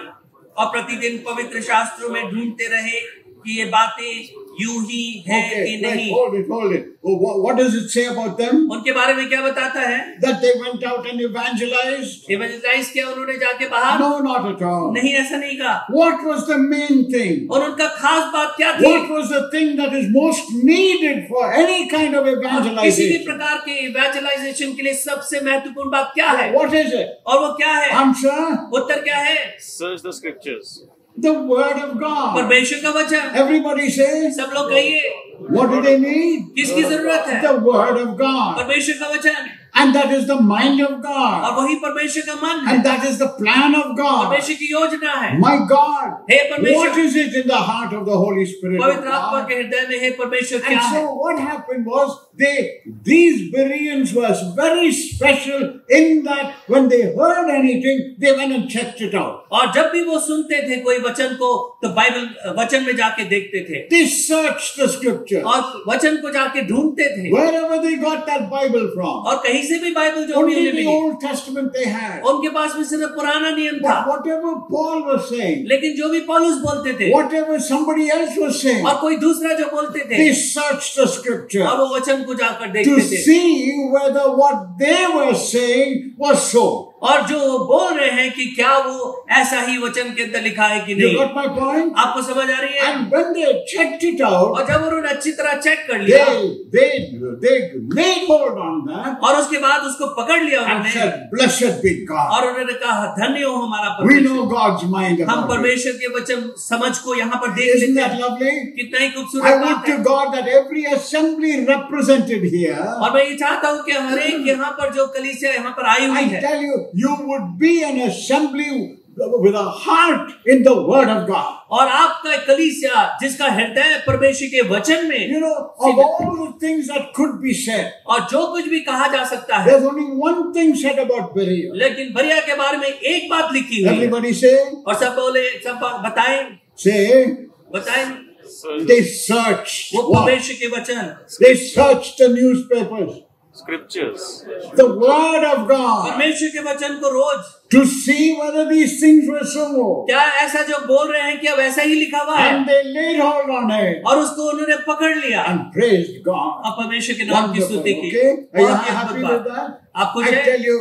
और प्रतिदिन पवित्र शास्त्रों में ढूंढते रहे कि ये बातें यूं ही है कि Okay, नहीं। wait, hold it. Oh, what does it say about them? उनके बारे में क्या बताता है? That they went out and evangelized? Evangelise किया उन्होंने जाके बाहर? No, not at all. नहीं, ऐसा नहीं कहा। What was the main thing? और उनका खास बात क्या थी? What was the thing that is most needed for any kind of किसी भी evangelization? प्रकार के इवेंजलाइजेशन के लिए सबसे महत्वपूर्ण बात क्या है? What is it? और वो क्या है? Answer, उत्तर क्या है? Search the scriptures. the word of God. परमेश्वर का वचन। Everybody say, सब लोग कहिए, what do they need? किसकी जरूरत है? The word of God. परमेश्वर का वचन, And that is the mind of और God. वही परमेश्वर का मन है, And that is the plan of God. परमेश्वर की योजना है। My God, हे परमेश्वर, what is it in the heart of the Holy Spirit of पवित्र आत्मा God? के हृदय में हे परमेश्वर And क्या है? so what happened was these Bereans was very special in that when they heard anything, they went and checked it out. और जब भी वो सुनते थे कोई वचन को तो बाइबल वचन में जाके देखते थे They searched the scripture. और वचन को जाके ढूंढते थे Wherever they got that Bible from. और कहीं से भी बाइबल जो भी Only उन्हें the milli, Old Testament they had. उनके पास में सिर्फ पुराना नियम था, But whatever Paul was saying, लेकिन जो भी पौलुस बोलते थे whatever somebody else was saying, और कोई दूसरा जो बोलते थे, they searched the scripture और वो वचन को जाकर to देखते थे see whether what they were saying was so. और जो वो बोल रहे हैं कि क्या वो ऐसा ही वचन के अंदर लिखा है कि You नहीं। got my point? आपको समझ आ रही है? And when they checked it out, और जब उन्होंने अच्छी तरह चेक कर लिया they laid hold on that और उसके बाद उसको पकड़ लिया and उन्होंने said, "Blessed be God." और उन्होंने कहा धन्य हो हमारा We परमेश्वर। know God's mind हम about it. परमेश्वर के वचन समझ को यहाँ पर देख Isn't लेते that हैं। lovely? कितना ही I खूबसूरत would बात है। to God that every assembly represented here, और मैं ये चाहता हूँ कि हर एक यहाँ पर जो कलीसिया यहाँ पर आई हुई I है, tell you, you would be an assembly with a heart in the Word of God. और आपका एक कलीसिया जिसका हृदय परमेश्वर के वचन में, You know, of all the things that could be said, और जो कुछ भी कहा जा सकता है, there's only one thing said about Berea. लेकिन बरिया के बारे में एक बात लिखी हुई है। Everybody say, और सब बोले, सब बताएं, say, बताएं, They searched. वो What? परमेश्वर के वचन, They searched the newspapers, Scriptures. the word of God, परमेश्वर के वचन को रोज, to see whether these things were so. क्या ऐसा जो बोल रहे हैं क्या वैसा ही लिखा हुआ है? And they laid hold on it और उसको उन्होंने पकड़ लिया and praised God. और परमेश्वर के नाम की Wonderful, स्तुति की। okay? Are you बहुत ही happy अद्भुत with बात। that? आप खुश I हैं? tell you,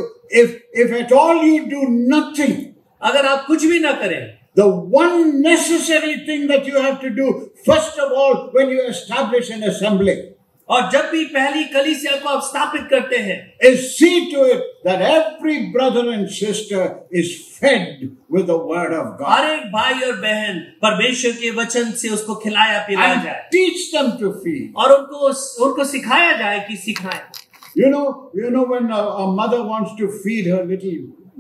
if at all you do nothing, अगर आप कुछ भी ना करें, the one necessary thing that you have to do, first of all, when you establish an assembly, और जब भी पहली कलीसिया को आप स्थापित करते हैं, is see to it that every brother and sister is fed with the word of God. हर एक भाई और बहन परमेश्वर के वचन से उसको खिलाया पिलाया And जाए teach them to feed. और उनको सिखाया जाए कि सिखाएं। You know when a mother wants to feed her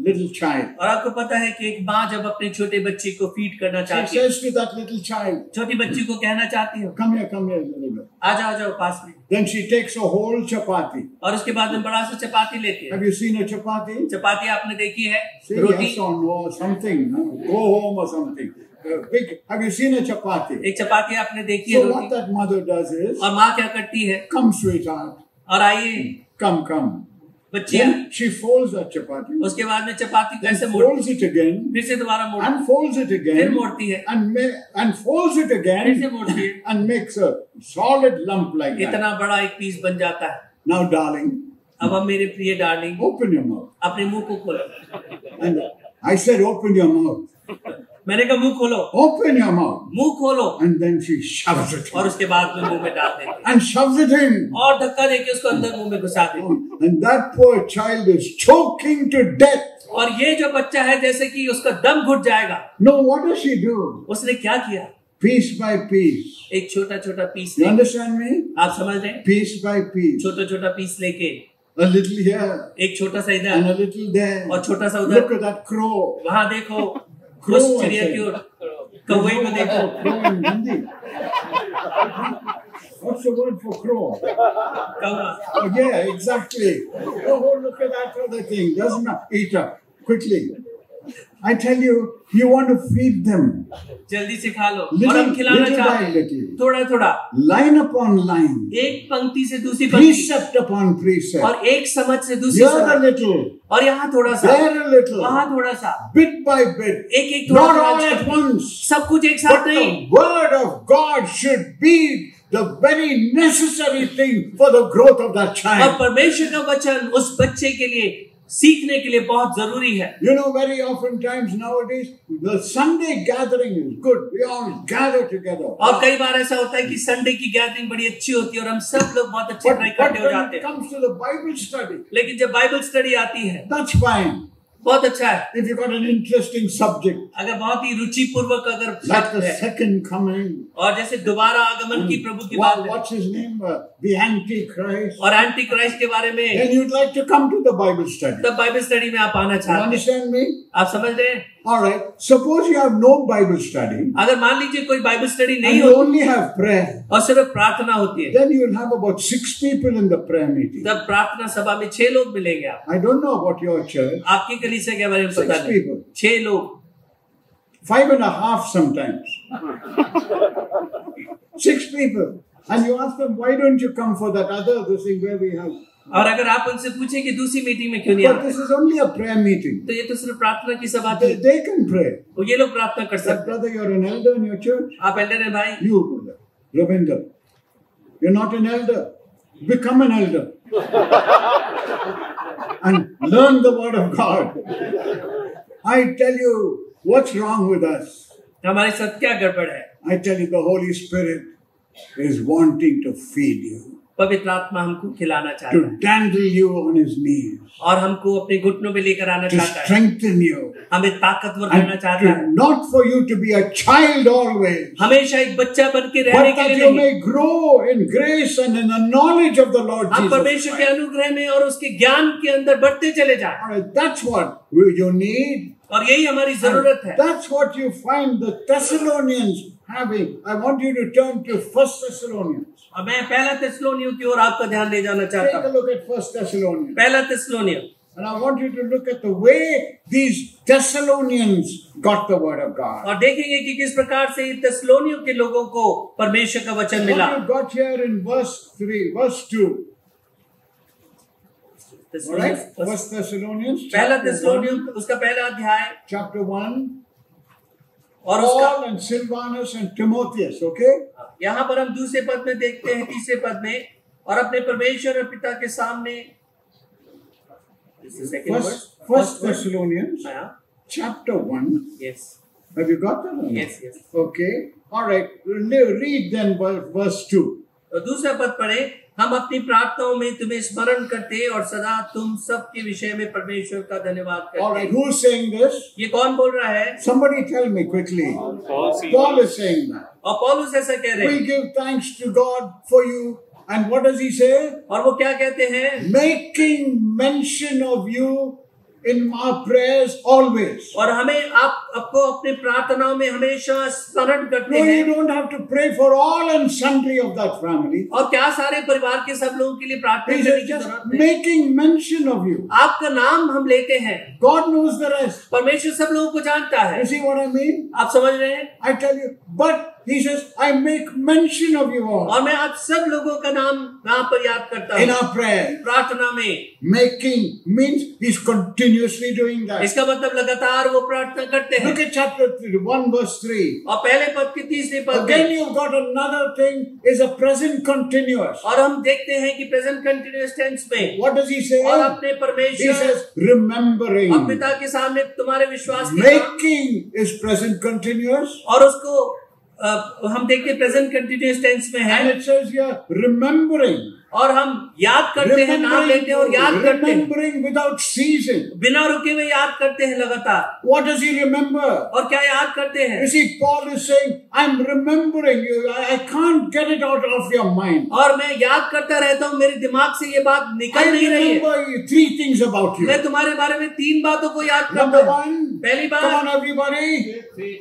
little child, और आपको पता है कि एक माँ जब अपने छोटे बच्चे को फीड करना she चाहती है, says to that little child, छोटी बच्ची को कहना चाहती हो, come here, little bit. आ जाओ पास में। Then she takes a whole chapati. और उसके बाद में बड़ा सा चपाती लेती है। Have you seen a chapati? चपाती आपने देखी है? Say roti, yes or no, something. No? Go home or something. Big. Have you seen a chapati? एक चपाती आपने देखी है So what roti. that mother does is, और माँ क्या करती है? come sweetheart, और आइए come. बच्चियाँ, Then she folds that chapati, उसके बाद में चपाती then कैसे मोड़ती folds it again, फिर से दोबारा मोड़ती and folds it फिर again, मोड़ती है, and folds it फिर से again, मोड़ती है, and makes a solid lump like that. इतना बड़ा एक पीस बन जाता है। Now, darling, अब हम मेरे प्रिय डार्लिंग open your mouth. अपने मुंह को खोलो। And I said, open your mouth. मैंने कहा मुंह खोलो, Open your mouth. मुंह खोलो, And then she shoves it और in. उसके बाद में मुंह में डाल देती है And shoves it in. और धक्का देके उसको अंदर मुंह में घुसा देती है। And that poor child is choking to death. और ये जो बच्चा है जैसे कि उसका दम घुट जाएगा। No, what does she do? उसने क्या किया? Piece by piece. एक छोटा छोटा पीस You लेके, understand me? आप समझ रहे हैं? Piece by piece. छोटा छोटा पीस लेके, A little here एक छोटा सा and इधर a little there. और छोटा सा Look उधर, at that crow. वहां देखो Crow, उस I चिड़िया said. की ओर, कौवे को देखो। Crow in Hindi. What's the word for crow? कौवा, Oh, yeah, exactly. Oh, look at that other thing. Doesn't matter. Eat up quickly. I tell you, you want to feed them. जल्दी से खा लो। और Little, हम खिलाना little चाहते by हैं little. थोड़ा थोड़ा, Line upon line. एक पंक्ति से दूसरी पंक्ति Precept upon precept. और एक समझ से दूसरी Here a समझ, little. और यहाँ थोड़ा सा, There a little. वहाँ थोड़ा सा, Bit by bit. एक एक थोड़ा Not थोड़ा all at करके। once. सब कुछ एक साथ But नहीं, the word of God should be the very necessary thing for the growth of that और child. परमेश्वर का वचन उस बच्चे के लिए सीखने के लिए बहुत जरूरी है। You know, very often times nowadays, the Sunday gathering is good. We all gather together. और कई बार ऐसा होता है कि संडे की गैदरिंग बड़ी अच्छी होती है और हम सब लोग बहुत अच्छी But तरह इकट्ठे हो when जाते it हैं, comes to the Bible study, लेकिन जब बाइबल स्टडी आती है that's fine. बहुत अच्छा है। If you've got an interesting subject, अगर बहुत ही रुचिपूर्वक अगर like शब्द the है second coming, और जैसे दोबारा आगमन की प्रभु की बात है what's his name? The Antichrist. और एंटी क्राइस्ट के बारे में, Then you'd like to come to the Bible study. तब बाइबल स्टडी में आप आना You चाहते हैं। understand me? आप समझ रहे हैं? All right. Suppose you have no Bible study अगर मान लीजिए कोई बाइबल स्टडी and नहीं you होती only have prayer. और सिर्फ प्रार्थना होती है, Then you'll have about 6 people in the prayer meeting. तब प्रार्थना सभा में 6 लोग मिलेंगे। आप I don't know about your church. आपकी कलीसिया के बारे में 6 पता नहीं, people. 6 लोग, 5.5 sometimes. 6 people. And you ask them, why don't you come for that other this thing where we have? और अगर आप उनसे पूछे कि दूसरी मीटिंग में क्यों नहीं But आते, this is only a prayer meeting. तो ये तो सिर्फ प्रार्थना की सभा थी, They can pray. तो ये लोग प्रार्थना कर But सकते हैं। brother, you're an elder in your church. आप एल्डर हैं भाई, You, brother. Ravinder. You're not an elder. Become an elder. And learn the word of God. I tell you, what's wrong with us? हमारे साथ क्या गड़बड़ है? I tell you, the Holy Spirit is wanting to feed you, पवित्र आत्मा हमको खिलाना चाहता to है dandle you on his knees, और हमको अपने घुटनों में लेकर आना to चाहता है, strengthen you, हमें ताकतवर करना and चाहता है, not for you to be a child always, हमेशा एक बच्चा बन के रहने but के that लिए you नहीं। may grow in grace and in the knowledge of the Lord हम Jesus परमेश्वर के Christ. अनुग्रह में और उसके ज्ञान के अंदर बढ़ते चले जाएं, All right, that's what you need. और यही हमारी जरूरत है। That's what you find the Thessalonians having. I want you to turn to 1 Thessalonians. और मैं पहला थिस्सलुनीयों की ओर आपका ध्यान ले जाना चाहता Take a हूँ। look at 1 Thessalonians. पहला थिस्सलुनीयों And I want you to look at the way these Thessalonians got the word of God. और देखेंगे कि किस प्रकार से थिस्सलुनीकियों के लोगों को परमेश्वर का वचन मिला। What you got here in verse 3, verse 2. All right? First Thessalonians, पहला chapter थिस्सलुनीकियों 1, उसका पहला अध्याय chapter 1. और उसका Paul and Silvanus and Timotheus, okay? यहाँ पर हम दूसरे पद में देखते हैं, तीसरे पद में, और अपने परमेश्वर और पिता के सामने First Thessalonians, हाँ, chapter 1. yes, Have you got that? Or not? yes, yes. Okay. All right. Read then verse 2. तो दूसरा पद पढ़े, हम अपनी प्रार्थनाओं में तुम्हें स्मरण करते और सदा तुम सब के विषय में परमेश्वर का धन्यवाद करते। All right. Who's saying this? ये कौन बोल रहा है? Somebody tell me quickly. Paul is saying that. और पौलुस ऐसा कह रहे We हैं। give thanks to God for you. And what does he say? और वो क्या कहते हैं? Making mention of you in our prayers always. और हमें आपको अपने प्रार्थनाओं में हमेशा स्मरण करते No, हैं। you don't have to pray for all and sundry of that family. और क्या सारे परिवार के सब लोगों के लिए प्रार्थना He करने says की just जरूरत नहीं। making mention of you. आपका नाम हम लेते हैं, God knows the rest. परमेश्वर सब लोगों को जानता है। You see what I mean? आप समझ रहे हैं? I tell you, but he says, I make mention of you all और मैं आप सब लोगों का नाम यहाँ पर याद करता in हूँ our prayer. प्रार्थना में। Making means he's continuously doing that. इसका मतलब लगातार वो प्रार्थना करते हैं। Look at chapter 1 verse 3. और पहले पद के तीसरे पद Again में you've got another thing is a present continuous. और हम देखते हैं कि प्रेजेंट कंटिन्यूअस टेंस में What does he say? और अपने He परमेश्वर says remembering. और पिता के सामने तुम्हारे विश्वास के नाम Making is present continuous. और उसको हम देखते हैं प्रेजेंट कंटिन्यूअस टेंस में And है it says here remembering. और हम याद करते हैं, नाम लेते हैं और याद करते हैं, Remembering without ceasing. बिना रुके हुए याद करते हैं लगातार। What does he remember? और क्या याद करते हैं? You see, Paul is saying, I'm remembering you. I can't get it out of your mind. और मैं याद करता रहता हूँ, मेरे दिमाग से ये बात I निकल नहीं रही है। remember 3 things about you. मैं तुम्हारे बारे में 3 बातों को याद करता Number हूँ। 1, पहली come बात, on everybody,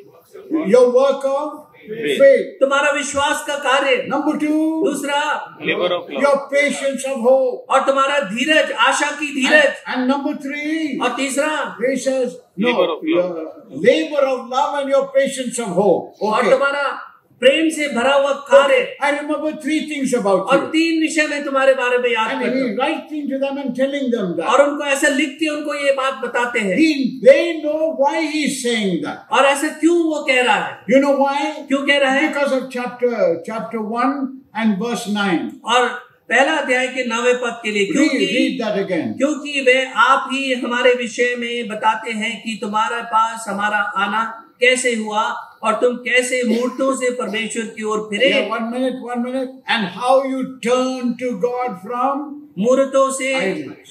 your work of faith. तुम्हारा विश्वास का कार्य। Number 2, दूसरा, Labor of love. your patience of hope. और तुम्हारा धीरज, आशा की धीरज। And number 3, और तीसरा, he says, Labor no, of love. your labor of love and your patience of hope. और Okay. तुम्हारा प्रेम से भरा हुआ कार्य। I remember 3 things about और you. 3 विषय में तुम्हारे बारे में याद And करता he हूँ। writing to them and telling them that. और उनको ऐसा लिख के उनको ये बात बताते हैं। They know why he's saying that. और ऐसा क्यों वो कह रहा है? You know why? क्यों कह रहा है? Because of chapter 1 and verse 9. और पहला अध्याय के 9वें पद के लिए, Read that again. क्योंकि वे आप ही हमारे विषय में बताते हैं कि तुम्हारे पास हमारा आना कैसे हुआ और तुम कैसे मूर्तों से परमेश्वर की ओर फिरे। Yeah, 1 minute. And how you turn to God from मूर्तों से idols.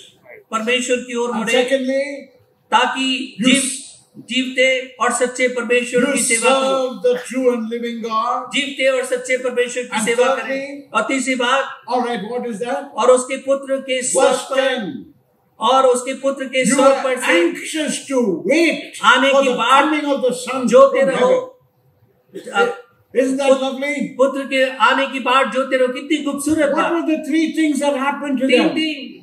परमेश्वर की ओर And मुड़े, secondly, ताकि you जीवते और सच्चे परमेश्वर की सेवा करो। serve the true and living God. जीवते और सच्चे परमेश्वर की And सेवा thirdly, करें। और तीसरी बात, All right, what is that? और उसके पुत्र के स्वर Verse पर 10. और उसके पुत्र के You स्वर are पर से anxious to wait आने for की the बात coming of the Son जोते from रहो। heaven. Isn't that lovely? पुत्र के आने की बात जोते रहो। कितनी खूबसूरत What बात। were the 3 things that happened to them?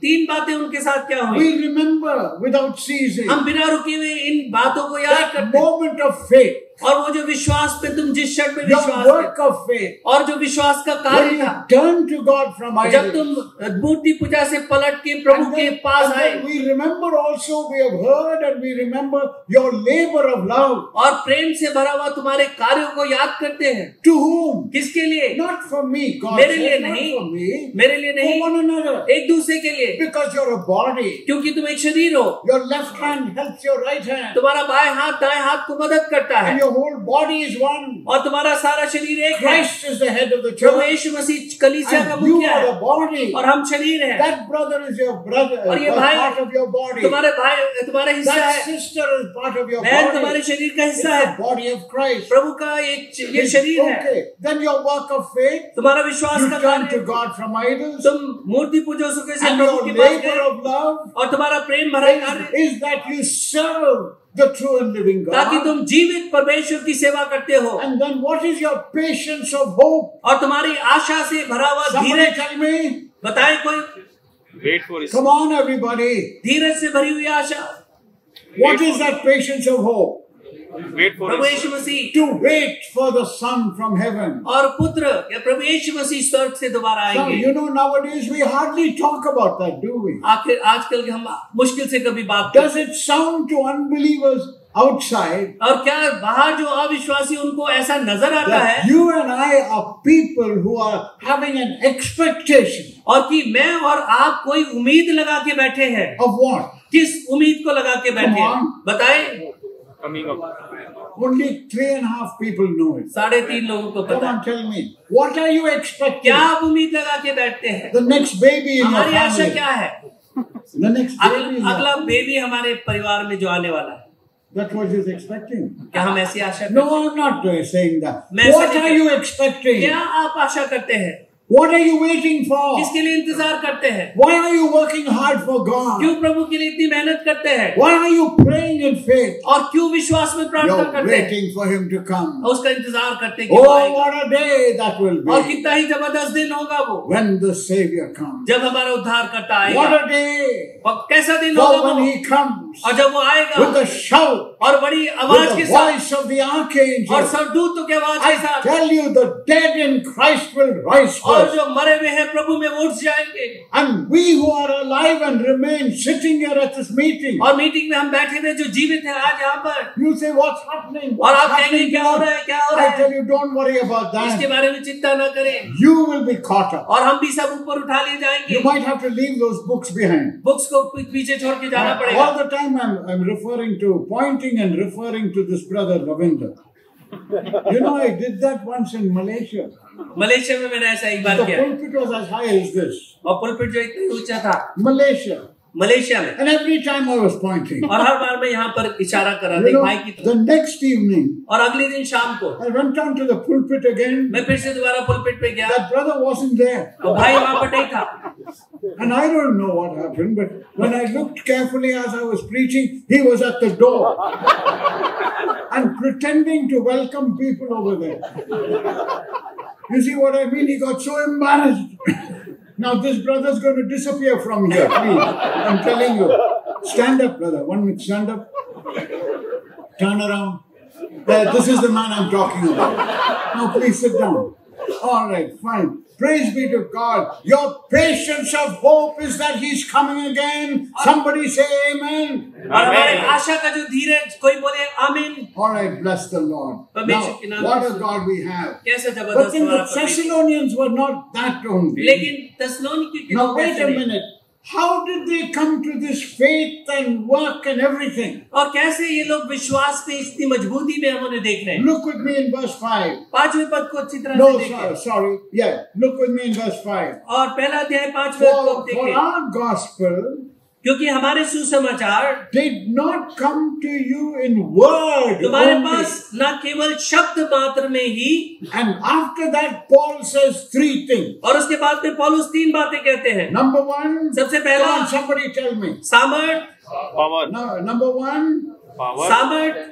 तीन बातें उनके साथ क्या हुई? We remember without ceasing. हम बिना रुके हुए इन बातों को याद That करते हैं। moment of faith, और वो जो विश्वास पे तुम जिस क्षण में your विश्वास work करते of faith, और जो विश्वास का when कार्य you था, turn to God from जब idols. तुम मूर्ति पूजा से पलट के प्रभु के पास And आए then we remember also, we have heard and we remember your labor of love. और प्रेम से भरा हुआ तुम्हारे कार्यों को याद करते हैं। To whom? किसके लिए? Not for me, God मेरे said, लिए not नहीं, for me, मेरे लिए for नहीं, one another. एक दूसरे के लिए, Because you're a body. क्योंकि तुम एक शरीर हो। Your left hand helps your right hand. तुम्हारा बाएं हाथ दाएं हाथ को मदद करता है And your whole body is one. और तुम्हारा सारा शरीर एक है। Christ is the head of the Prabhu church. यीशु मसीह कलीसिया का And you मुखिया are है the body. और हम शरीर हैं। That brother is your brother, और ये was भाई part of your body. तुम्हारे भाई तुम्हारा हिस्सा That है। sister is part of your बहन body. तुम्हारे शरीर का It's हिस्सा है। the body of Christ. प्रभु का एक ये शरीर है। Okay. Then your work of faith, तुम्हारा विश्वास you का turn कार्य, to God from idols. तुम मूर्ति पूजकों से And प्रभु your के पास labor गए of love और तुम्हारा प्रेम भरा कार्य is that you serve the true and living ताकि God. तुम जीवित परमेश्वर की सेवा करते हो। And then what is your patience of hope? और तुम्हारी आशा से भरा हुआ Somebody धीरज, tell me. बताए कोई? Wait for his. Come on, everybody. धीरज से भरी हुई आशा, What is that patience of hope? Wait for Prabhu his. Yeshu Masih To wait for the Son from heaven. और पुत्र या प्रभु यीशु मसीह स्वर्ग से दोबारा Now, आएंगे। you know, nowadays we hardly talk about that, do we? आखिर आजकल के हम मुश्किल से कभी बात Does it sound to unbelievers outside और क्या बाहर जो अविश्वासी उनको ऐसा नजर आता that है you and I are people who are having an expectation और कि मैं और आप कोई उम्मीद लगा के बैठे हैं? of what? किस उम्मीद को लगा के बैठे हैं? Come बताएं। Coming up. Only 3.5 people know it. 3.5 लोगों को Come पता है। on, tell me. What are you expecting? क्या आप उम्मीद लगा के बैठते हैं? The next baby in your हमारी आशा family. क्या है? The next baby in अगला your... बेबी हमारे परिवार में जो आने वाला है, That's what he's expecting. क्या हम ऐसी आशा करते No, I'm not saying that. मैं ऐसा What नहीं are you expecting? क्या आप आशा करते हैं? What are you waiting for? किसके लिए इंतजार करते हैं? Why are you working hard for God? क्यों प्रभु के लिए इतनी मेहनत करते हैं? Why are you praying in faith? और क्यों विश्वास में प्रार्थना You're करते हैं? waiting for him to come. और उसका इंतजार करते हैं कि वो Oh, आएगा। what a day that will और be कितना ही जबरदस्त दिन होगा वो, when the Savior comes. जब हमारा उद्धार करता What आएगा। a day! और कैसा दिन होगा For when वो, he comes और जब वो with आएगा a shout, और बड़ी आवाज with के the साथ voice of the और archangel, सरदूतों के आवाज के I साथ, tell you, the dead in Christ will rise और first. जो मरे हुए हैं प्रभु में वो उठ जाएंगे। And we who are alive and remain sitting here at this meeting, और मीटिंग में हम बैठे हुए जो जीवित हैं आज यहाँ पर, you say, what's happening? और What's आप कहेंगे happening? क्या हो रहा है, क्या हो रहा I tell है? you, don't worry about इसके that. बारे में चिंता न करें, You will be caught up. और हम भी सब ऊपर उठा लिए You जाएंगे। might have to leave those books behind. Books को पीछे छोड़ के जाना All पड़ेगा। the time I'm referring to, pointing and referring to this brother Ravinder. You know, I did that once in Malaysia. Malaysia में मैंने ऐसा एक बार The किया, pulpit was as high as this. और पुलपिट जो इतना ऊंचा था Malaysia. मलेशिया में, And every time I was pointing. और हर बार मैं यहाँ पर इशारा कर रहा था You एक know, भाई की the तरफ। next evening, और अगले दिन शाम को I went down to the pulpit again. मैं फिर से दोबारा पुलपिट पे गया, That brother wasn't there. तो भाई वहां पर नहीं था। And I don't know what happened, but when I looked carefully as I was preaching, he was at the door and pretending to welcome people over there. You see what I mean? He got so embarrassed. Now this brother's going to disappear from here, please. I'm telling you. Stand up, brother. 1 minute, stand up. Turn around. This is the man I'm talking about. Now please sit down. All right, fine. Praise be to God. Your patience of hope is that He's coming again. Somebody say amen. और हमारे आशा का जो धीरज, कोई बोले आमीन। All right, bless the Lord. Now, परमेश्वर के नाम what से a God we have. कैसा But जबरदस्त then the हमारा परमेश्वर। Thessalonians were not that only. लेकिन थेसलोनिकी के Now लोग wait ऐसे a नहीं। minute. How did they come to this faith and work and everything? और कैसे ये लोग विश्वास पे इतनी मजबूती में हम उन्हें देख रहे हैं। Look with me in verse 5. 5वें पद को अच्छी तरह No, से देखें, sorry. Yeah, look with me in verse 5. और पहला अध्याय 5वें पद को For देखें, our gospel क्योंकि हमारे सुसमाचार did not come to you in word तुम्हारे only. पास न केवल शब्द मात्र में ही, And after that, Paul says 3 things. और उसके बाद में पौलुस 3 बातें कहते हैं। Number 1, सबसे come पहला on, somebody tell me. सामर्थ, Power. No, number 1, Power. सामर्थ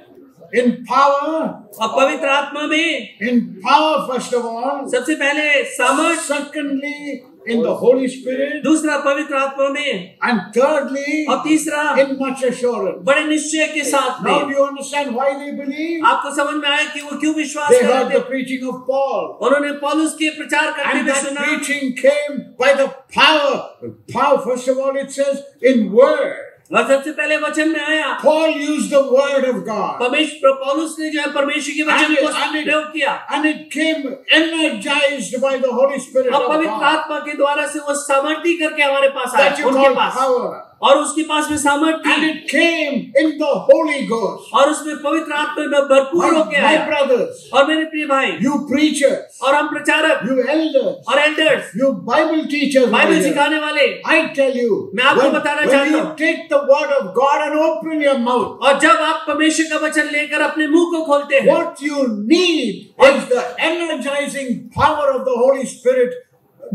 in power. और पवित्र आत्मा में, In power, first of all. सबसे पहले सामर्थ, Secondly, in the Holy Spirit. दूसरा पवित्र आत्मा में, And thirdly, और तीसरा in much assurance. बड़े निश्चय के साथ Now do में। you understand why they believe? आपको समझ में आया कि वो क्यों विश्वास They कर heard रहे the थे? preaching of Paul. उन्होंने पौलुस के प्रचार करते And हुए that सुना, preaching came by the power. Power, first of all, it says in word. और सबसे पहले वचन में आया। Paul used the word of God. परमेश्वर पौलुस ने जो है परमेश्वर के वचन को प्रयोग किया, And it came energized by the Holy Spirit और of पवित्र God. आत्मा के द्वारा से वो सामर्थ्य करके हमारे पास आया, That you उनके call पास, power. और उसके पास में सामर्थ्य And थी, it came in the Holy Ghost. और उसमें पवित्र आत्मा में भरपूर होके My आया। brothers, और मेरे प्रिय भाई, you preachers, और हम प्रचारक you elders, और elders, you Bible teachers, over Bible here. सिखाने वाले, I tell you, मैं आपको बताना when चाहता you हूँ, take the word of God and open your mouth, और जब आप परमेश्वर का वचन लेकर अपने मुंह को खोलते हैं, what you need is the energizing power of the Holy Spirit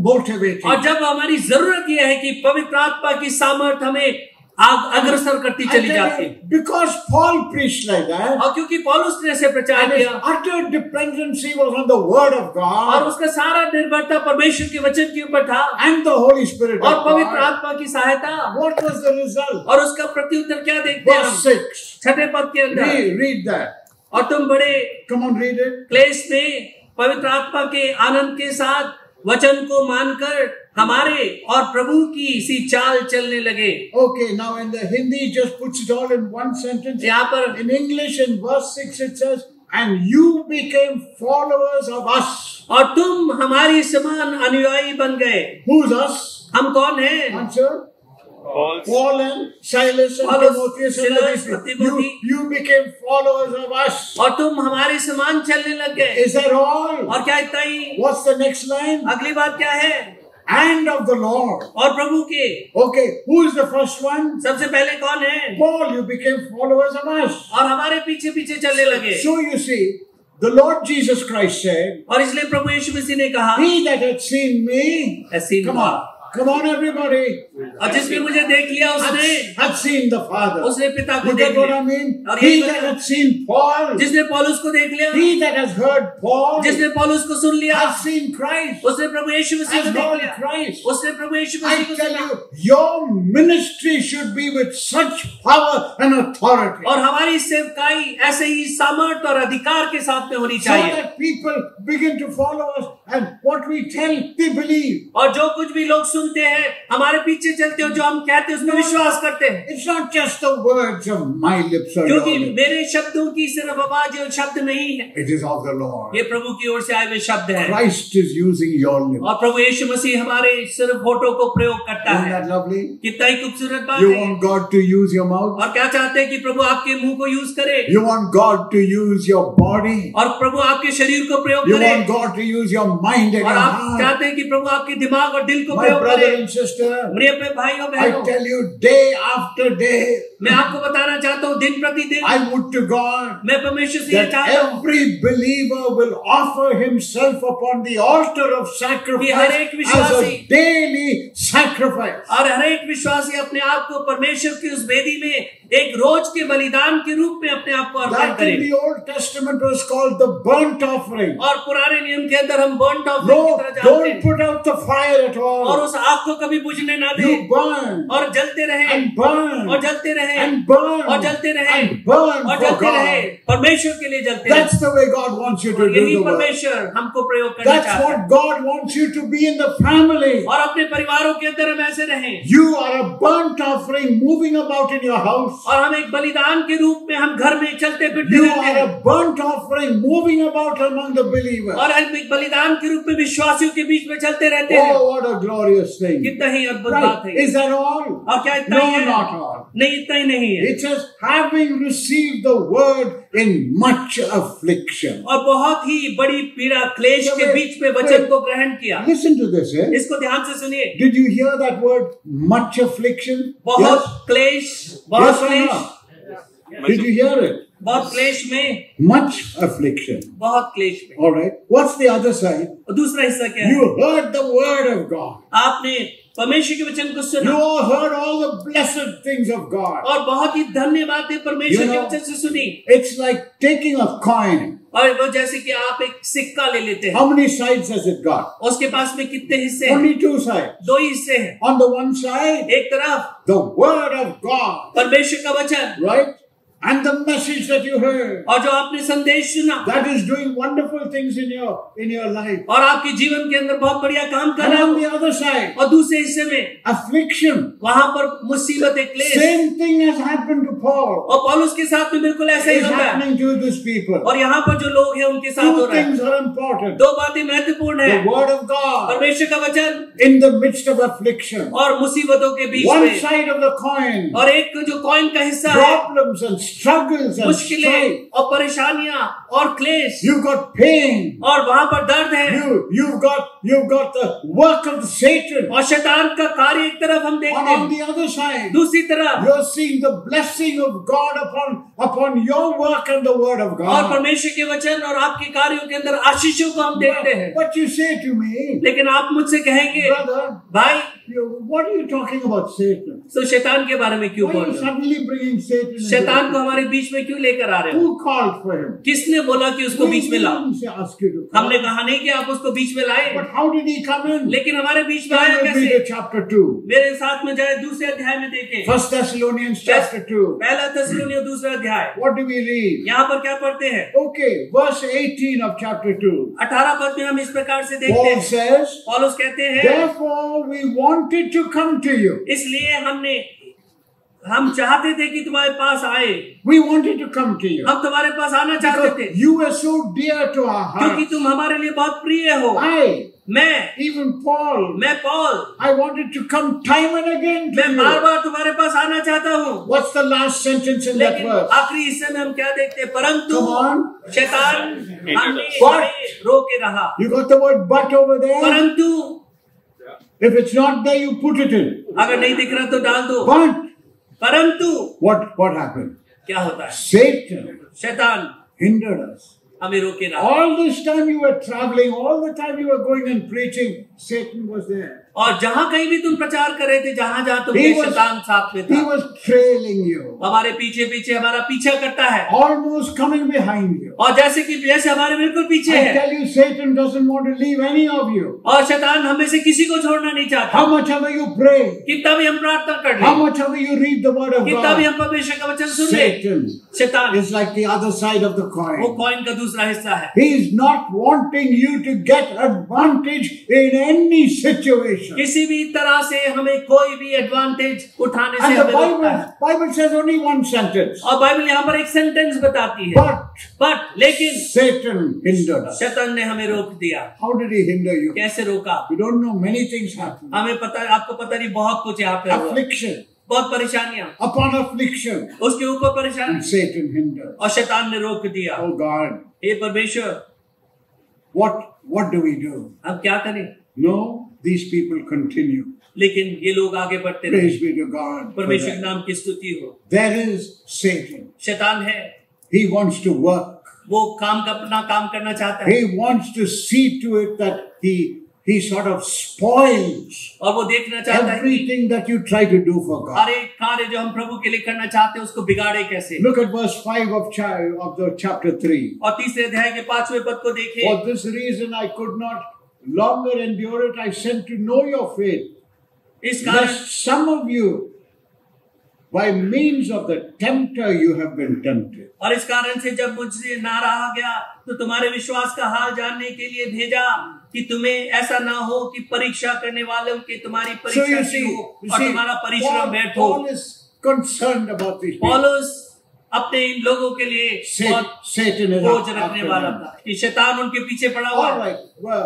motivating. और जब हमारी जरूरत यह है कि पवित्र आत्मा की सामर्थ हमें अग्रसर करती चली जाती। Because Paul preached like that, और क्योंकि पौलुस ने ऐसे प्रचार and his किया utter dependency was on the word of और God उसका सारा निर्भरता परमेश्वर के वचन के ऊपर था and the Holy Spirit और of पवित्र God, आत्मा की सहायता। what was the result? और उसका प्रत्युत्तर क्या देखते हैं Verse हम 6. छठे पद के अंदर, Read that. और तुम बड़े Come on, read it. क्लेश में पवित्र आत्मा के आनंद के साथ वचन को मानकर हमारे और प्रभु की सी चाल चलने लगे। Okay, now in the Hindi, it just puts it all in one sentence. यहाँ पर In English, in verse 6, it says, and you became followers of us. और तुम हमारी समान अनुयायी बन गए। Who's us? हम कौन हैं? Answer. Paul and Silas and Timotheus and others. You became followers of us. और तुम हमारे समान चलने लग गए। Is that all? और क्या इतना ही? What's the next line? अगली बात क्या है? And of the Lord. और प्रभु के। Okay, who is the first one? सबसे पहले कौन है? Paul, you became followers of us. और हमारे पीछे पीछे चलने लगे। So you see, the Lord Jesus Christ said, और इसलिए प्रभु यीशु मसीह ने कहा, he that had seen me, come on everybody, और जिसने मुझे देख लिया उसने had seen the Father. उसने पिता को You देख get what लिया। I mean? और He यही that मतलब had seen Paul, जिसने पौलुस को देख लिया, he that has heard Paul, जिसने पौलुस को सुन लिया, has seen Christ, उसने प्रभु यीशु मसीह को has देख known लिया, Christ. उसने प्रभु यीशु I मसीह को tell सुना। you, your ministry should be with such power and authority, और हमारी सेवकाई ऐसे ही सामर्थ और अधिकार के साथ में होनी so चाहिए। that people begin to follow us, and what we tell, they believe. और जो कुछ भी लोग सुनते हैं, हमारे पीछे चलते हो, जो हम कहते हैं उसमें विश्वास करते हैं। It's not just the words of my lips or your क्योंकि lips. मेरे शब्दों की सिर्फ आवाज और शब्द नहीं है, It is of the Lord. ये प्रभु की ओर से आए हुए शब्द हैं। Christ is using your lips. और प्रभु यीशु मसीह हमारे सिर्फ होठों को प्रयोग करता Isn't है। that lovely? कितना ही खूबसूरत बात You है। want God to use your mouth? और क्या चाहते हैं कि प्रभु आपके मुंह को यूज करे, You want God to use your body? और प्रभु आपके शरीर को प्रयोग You करे, want God to use your mind and और your आप heart? चाहते हैं कि प्रभु आपके दिमाग और दिल को My प्रयोग brother करे। and sister, मेरे अपने भाइयों I बहनों, tell you, day after day, मैं आपको बताना चाहता हूँ, दिन प्रतिदिन I would to God मैं परमेश्वर से ये that चाहता हूँ every believer will offer himself upon the altar of कि sacrifice हर एक as विश्वासी a daily sacrifice. और हर एक विश्वासी अपने आप को परमेश्वर की उस वेदी में एक रोज के बलिदान के रूप में अपने आप को अर्पण That in करे। the Old Testament was called the burnt offering. और पुराने नियम के अंदर हम बर्न ऑफरिंग की No, तरह जानते don't हैं, put out the fire at और all. उस आग को कभी बुझने ना दे, You burn और जलते रहे, and burn और जलते रहे, and burn और जलते रहे, and burn और for जलते रहे, God. परमेश्वर के लिए जलते रहे। That's the way God wants you to do यही the work. परमेश्वर हमको प्रयोग करना That's चाहता है, what God wants you to be in the family. और अपने परिवारों के अंदर हम ऐसे रहें, You are a burnt offering moving about in your house. और हम एक बलिदान के रूप में हम घर में चलते फिरते You रहते are हैं, a burnt offering moving about among the believers. और हम एक बलिदान के रूप में विश्वासियों के बीच में चलते रहते हैं। Oh, what a glorious thing. कितना ही अद्भुत बात Right. है। Is that all? और क्या इतना No, ही है? not all. नहीं, इतना ही नहीं है। It says, having received the word in much affliction. और बहुत ही बड़ी पीड़ा क्लेश के बीच में वचन को ग्रहण किया। Listen to this, eh? इसको ध्यान से सुनिए। Did you hear that word, much affliction? बहुत क्लेश, बहुत Yes or क्लेश, no? Did you hear it? बहुत क्लेश में, Much affliction. बहुत क्लेश में। All right. What's the other side? और दूसरा हिस्सा क्या है? You heard the word of God. आपने परमेश्वर के वचन को You सुना all heard all the blessed things of God. और बहुत ही धन्य बातें परमेश्वर You के know, वचन से सुनी। It's like taking a coin. और वो जैसे कि आप एक सिक्का ले लेते हैं, How many sides has it got? उसके पास में कितने हिस्से हैं? Only two sides. दो ही हिस्से हैं। On the one side, एक तरफ the word of God, परमेश्वर का वचन, right? And the message that you heard, और जो आपने संदेश सुना, that is doing wonderful things in your life. और आपके जीवन के अंदर बहुत बढ़िया काम कर And रहा on हो। the other side, और दूसरे हिस्से में affliction. वहां पर मुसीबत, क्लेश। Same thing has happened to Paul. और पौलुस के साथ में बिल्कुल ऐसा ही It's होता है। happening to these people. और यहाँ पर जो लोग हैं उनके साथ हो Two रहा है। things are important. दो बातें महत्वपूर्ण है, The word of God परमेश्वर का वचन in the midst of affliction. और मुसीबतों के बीच One में, side of the coin, और एक जो कॉइन का हिस्सा है, problems and struggles and मुश्किलें strife. और परेशानियां और क्लेश, You got pain. और वहां पर दर्द है, You've got the work of Satan. और शैतान का कार्य एक तरफ हम देखते And on हैं, the other side, दूसरी तरफ you're seeing the blessing of God upon your work and the word of और God. परमेश्वर के वचन और आपके कार्यों के अंदर आशीषों को हम देखते हैं। But you say to me, लेकिन आप मुझसे कहेंगे, brother, भाई What are you talking about Satan? तो शैतान के बारे में क्यों Why बोल are you रहे हो? suddenly bringing Satan into शैतान को the हमारे बीच में क्यों लेकर आ रहे हो? Who called for him? किसने बोला कि उसको बीच में लाओ? didn't ask you to come. हमने कहा नहीं कि आप उसको बीच में लाए, But how did he come in? लेकिन हमारे बीच में आया Turn with me कैसे? to chapter 2. मेरे साथ में जाए दूसरे अध्याय में देखें, 1 Thessalonians chapter 2. पहला थिस्सलुनीय दूसरा अध्याय। What do we read? यहाँ पर क्या पढ़ते हैं? Okay, verse 18 of chapter 2. 18 पद में हम इस प्रकार से देखते Paul हैं, says, पौलुस कहते हैं, therefore we wanted to come to you. इसलिए हम चाहते थे कि तुम्हारे पास आए, We wanted to come to you. हम तुम्हारे पास आना चाहते थे, Because you were so dear to our क्योंकि hearts. तुम हमारे लिए बहुत प्रिय हो। मैं Even Paul, Paul, I wanted to come time and again to मैं बार you. बार तुम्हारे पास आना चाहता हूँ। What's the last sentence in that लेकिन verse? आखिरी हिस्से में हम क्या देखते हैं? परंतु Come on. शैतान हमें But- रोके रहा। You got the word but over there? परंतु If it's not there, you put it in. अगर नहीं दिख रहा तो डाल दो। But परंतु what happened? क्या होता है? Satan शैतान hindered us. हमें रोके रहा। All this time you were traveling, all the time you were going and preaching, Satan was there. और जहाँ कहीं भी तुम प्रचार कर रहे थे, जहाँ जहाँ तुम He was- शैतान साथ में He था, was trailing you, हमारे पीछे पीछे हमारा पीछा करता है, almost coming behind you. और जैसे हमारे बिल्कुल पीछे I है। tell you, Satan doesn't want to leave any of you. और शैतान हमें से किसी को छोड़ना नहीं चाहता। How much ever you pray, कितना भी हम प्रार्थना कर how ले, much ever you read the word of कितना भी God, हम परमेश्वर का वचन सुन ले, Satan शैतान is like the other side of the वो coin. कॉइन का दूसरा हिस्सा है। He is not wanting you to get advantage in any situation. किसी भी तरह से हमें कोई भी एडवांटेज उठाने से And the हमें रोकता है। Bible says only one sentence. और बाइबल यहाँ पर एक सेंटेंस बताती है, But लेकिन Satan hindered us. शैतान ने हमें रोक दिया। How did he hinder you? कैसे रोका? You don't know, many things happen. हमें पता, आपको पता नहीं, बहुत कुछ यहाँ पे हुआ, Affliction बहुत परेशानियां, upon affliction. उसके ऊपर परेशानी, And Satan hindered. और शैतान ने रोक दिया। Oh God, हे परमेश्वर, what do we do? हम क्या करें? No, these people continue. लेकिन ये लोग आगे बढ़ते रहे। Praise be to God. for परमेश्वर के that. नाम की स्तुति हो। There is Satan. शैतान है, He wants to work. वो अपना काम करना चाहता है, He wants to see to it that he sort of spoils और वो देखना चाहता है कि everything that you try to do for God. हर एक कार्य जो हम प्रभु के लिए करना चाहते हैं उसको बिगाड़े कैसे। Look at verse 5 of the chapter 3. और तीसरे अध्याय के 5वें पद को देखें। For this reason I could not longer endure it. I sent to know your faith, इस कारण lest some of you, by means of the tempter, you have been tempted. और इस कारण से जब मुझसे ना रहा गया तो तुम्हारे विश्वास का हाल जानने के लिए भेजा, कि तुम्हें ऐसा ना हो कि परीक्षा करने वालों की तुम्हारी So परीक्षा you की see, हो और तुम्हारा परिश्रम व्यर्थ हो। Paul is concerned about these people. पौलुस अपने इन लोगों के लिए बहुत Satan is बोझ after रखने वाला them. था कि शैतान उनके पीछे पड़ा हुआ All है। right. Well,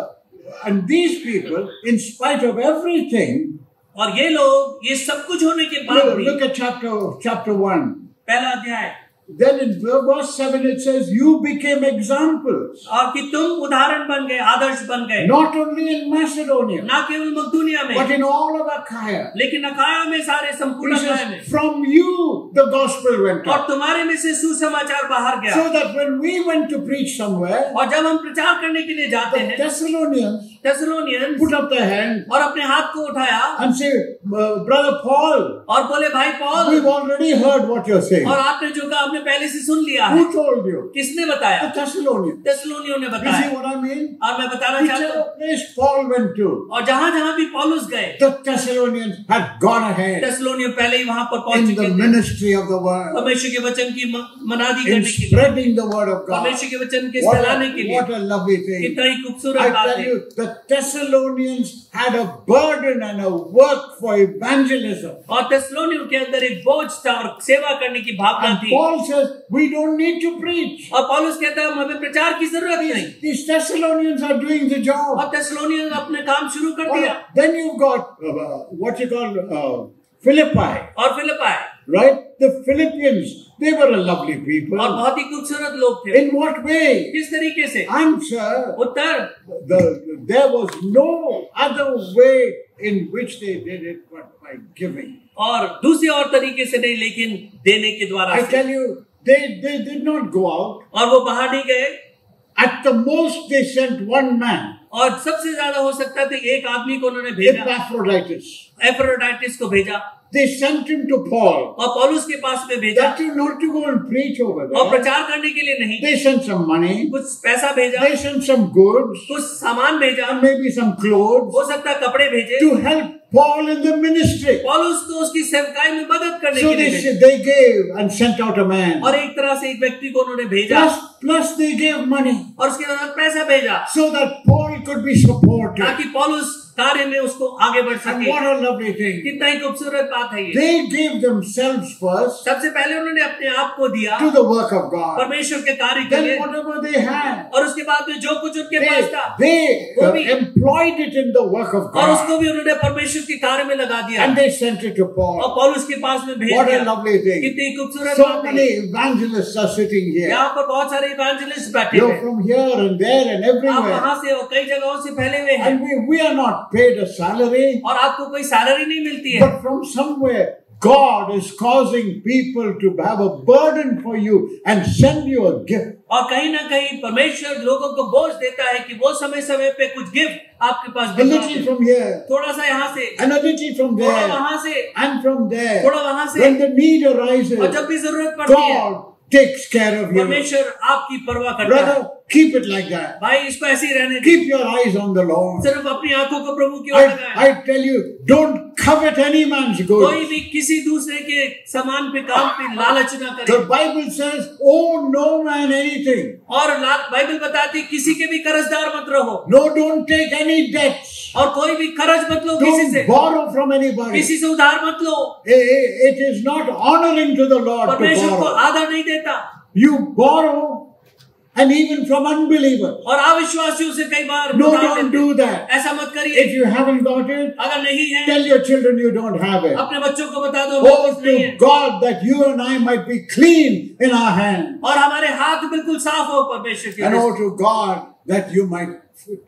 and these people, in spite of everything, और ये लोग ये सब कुछ होने के बाद भी, look at chapter 1. पहला अध्याय, Then in verse 7 it says, you became examples, और कि तुम उदाहरण बन गए, आदर्श बन गए, not only in Macedonia, ना केवल मकदूनिया में, but in all of Achaia. लेकिन अखाया में, सारे संपूर्ण He अखाया में, says, from you the gospel went और out. तुम्हारे में से सुसमाचार बाहर गया। So that when we went to preach somewhere, और जब हम प्रचार करने के लिए जाते the हैं, Thessalonians Thessalonians put up their hand और अपने हाथ को उठाया and say, Brother Paul, और बोले, भाई Paul, we've already heard what you're saying. और आपने जो कहा आपने पहले से सुन लिया है। Who told you? किसने बताया? The Thessalonians. थेसलोनियों ने You see बताया। what I mean? और मैं बताना चाहता Whichever हूँ, place Paul went to, और जहाँ जहाँ भी पौलुस गए, the Thessalonians had gone ahead थेसलोनियों पहले ही वहां पर पहुंच in चुके the थे, ministry of the word, परमेश्वर के वचन की मनादी in करने के लिए, spreading the word of God. परमेश्वर के वचन के What फैलाने के लिए। a lovely thing. कितना ही खूबसूरत I बात tell है। you, the Thessalonians had a burden and a work for evangelism. और थेसलोनियों के अंदर एक बोझ था और सेवा करने की भावना And थी। Paul says, we don't need to preach. और पौलुस कहता है हमें प्रचार की जरूरत नहीं। These Thessalonians are doing the job. और थेसलोनियों ने अपने काम शुरू कर दिया। Then you've got, what you call, Philippi, और फिलिप्पी, right? The Philippians, they were a lovely people. और बहुत ही खूबसूरत लोग थे। In what way? किस तरीके से? Answer, Uttar, there was no other way in which they did it but by giving. और दूसरे और तरीके से नहीं, लेकिन देने के द्वारा I से। tell you, they did not go out. और वो बाहर नहीं गए। At the most, they sent one man. और सबसे ज्यादा हो सकता था एक आदमी को उन्होंने भेजा, Epaphroditus. एफ्रोडाइटिस को भेजा They sent him to Paul. और पौलुस के पास में भेजा, That is not to go and preach over और there. प्रचार करने के लिए नहीं, They sent some money. कुछ पैसा भेजा, They sent some goods. कुछ सामान भेजा, And maybe some clothes. हो सकता है कपड़े भेजे To help Paul in the ministry. पौलुस को उसकी सेवकाई में मदद करने So के लिए भेजा। they gave and sent out a man. और एक तरह से एक व्यक्ति को उन्होंने भेजा Plus they gave money. और उसके बाद पैसा भेजा So that Paul could be supported. ताकि पौलुस कार्य में उसको आगे बढ़ And सके। what a lovely thing. कितना ही खूबसूरत बात है ये। They gave themselves first सबसे पहले उन्होंने अपने आप को दिया to the work of God. परमेश्वर के कार्य के लिए, Then whatever they had, और उसके बाद में जो कुछ उनके पास था they employed it in the work of और उसको God. भी उन्होंने परमेश्वर के कार्य में लगा दिया And they sent it to और Paul. पौलुस के पास में भेज What a दिया। lovely thing. कितनी खूबसूरत So बात many है। evangelists are sitting here. यहाँ पर बहुत सारे इवेंजलिस्ट बैठे You're हैं, from here and there and आप everywhere. वहाँ से और कई जगहों से फैले हुए हैं And we are not paid a salary, और आपको कोई सैलरी नहीं मिलती है, but from somewhere God is causing people to have a burden for you and send you a gift. और कहीं ना कहीं परमेश्वर लोगों को बोझ देता है कि वो समय समय पे कुछ गिफ्ट आपके पास A भिजवा little दे। from here, थोड़ा सा यहाँ से, and a little from थोड़ा there, वहाँ से, and from there. थोड़ा वहाँ से, When the need और arises, जब भी जरूरत पड़ती है God takes care of you. परमेश्वर आपकी परवाह करता है। Brother, keep it like that. भाई इसको ऐसे ही रहने दे, Keep your eyes on the Lord. सिर्फ अपनी आंखों को प्रभु की ओर लगाए। I tell you, don't covet any man's कोई goods. भी किसी दूसरे के सामान पे काम पे लालच ना करे। The Bible says, owe no man anything. और बाइबल बताती किसी के भी कर्जदार मत रहो No, don't take any debts. और कोई भी कर्ज मत लो किसी से, Don't borrow from anybody. किसी से उधार मत लो। It is not honoring to the Lord to परमेश्वर को borrow. आदर नहीं देता You borrow, and even from unbelievers. और अविश्वासियों से कई बार No, उधार don't लेते। do that. ऐसा मत करिए। If you haven't got it, अगर नहीं है tell your children you don't have it. अपने बच्चों को बता दो वो Oh, कुछ नहीं है, to God that you and I might be clean in our hands. और हमारे हाथ बिल्कुल साफ हो परमेश्वर के And लिए। oh, to God that you might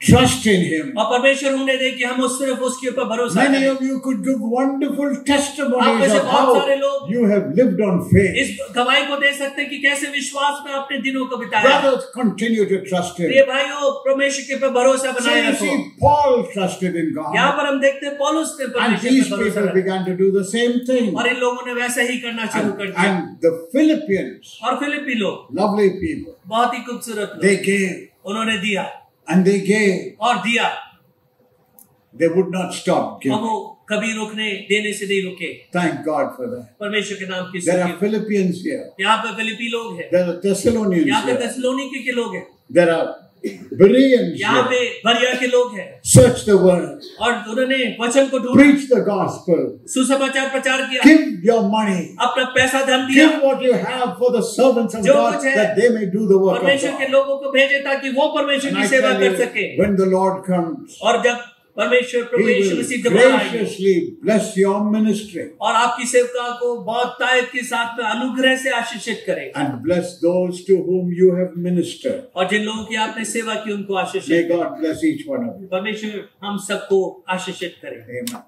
trust in Him. और परमेश्वर होने दे कि हम सिर्फ उसके ऊपर भरोसा Many करें। of you could give wonderful आप में testimonies से of बहुत सारे how लोग you have lived on faith. इस गवाही को दे सकते हैं कि कैसे विश्वास में अपने दिनों को बिताया। Brothers, continue to trust Him. प्रिय भाइयों, परमेश्वर के ऊपर भरोसा So बनाए you रखो। see, Paul trusted in यहाँ God, पर हम देखते हैं पौलुस ने and परमेश्वर these पे भरोसा people रखा began to do the same thing. और इन लोगों ने वैसा ही करना शुरू कर दिया। And the Philippians, और फिलिपी लोग lovely people, बहुत ही खूबसूरत they लोग, gave उन्होंने दिया and they gave. और दिया They would not stop और giving. वो कभी रुकने देने से नहीं रुके। Thank God for that. परमेश्वर के नाम की There are स्तुति। Philippians here. यहाँ पे फिलिपी लोग हैं, There are Thessalonians यहाँ पे here. थेसलोनिके के लोग हैं, There are Bereans यहाँ पे here. बरिया के लोग हैं Search the word. और उन्होंने वचन को ढूंढा, Preach the gospel. सुसमाचार प्रचार किया, Give your money. अपना पैसा धन दिया, Give what you have for the servants of जो God कुछ है, that they may do the work of परमेश्वर के God. लोगों को भेजे ताकि वो परमेश्वर And की I सेवा tell कर you, सके। when the Lord comes, और जब परमेश्वर He प्रभु यीशु will मसीह दोबारा आएंगे graciously bless your ministry और आपकी सेवका को बहुत तायत के साथ में अनुग्रह से आशीषित करेगा and bless those to whom you have ministered. और जिन लोगों की आपने सेवा की उनको May आशीषित God bless each one of you. परमेश्वर हम सबको आशीषित करे। Amen.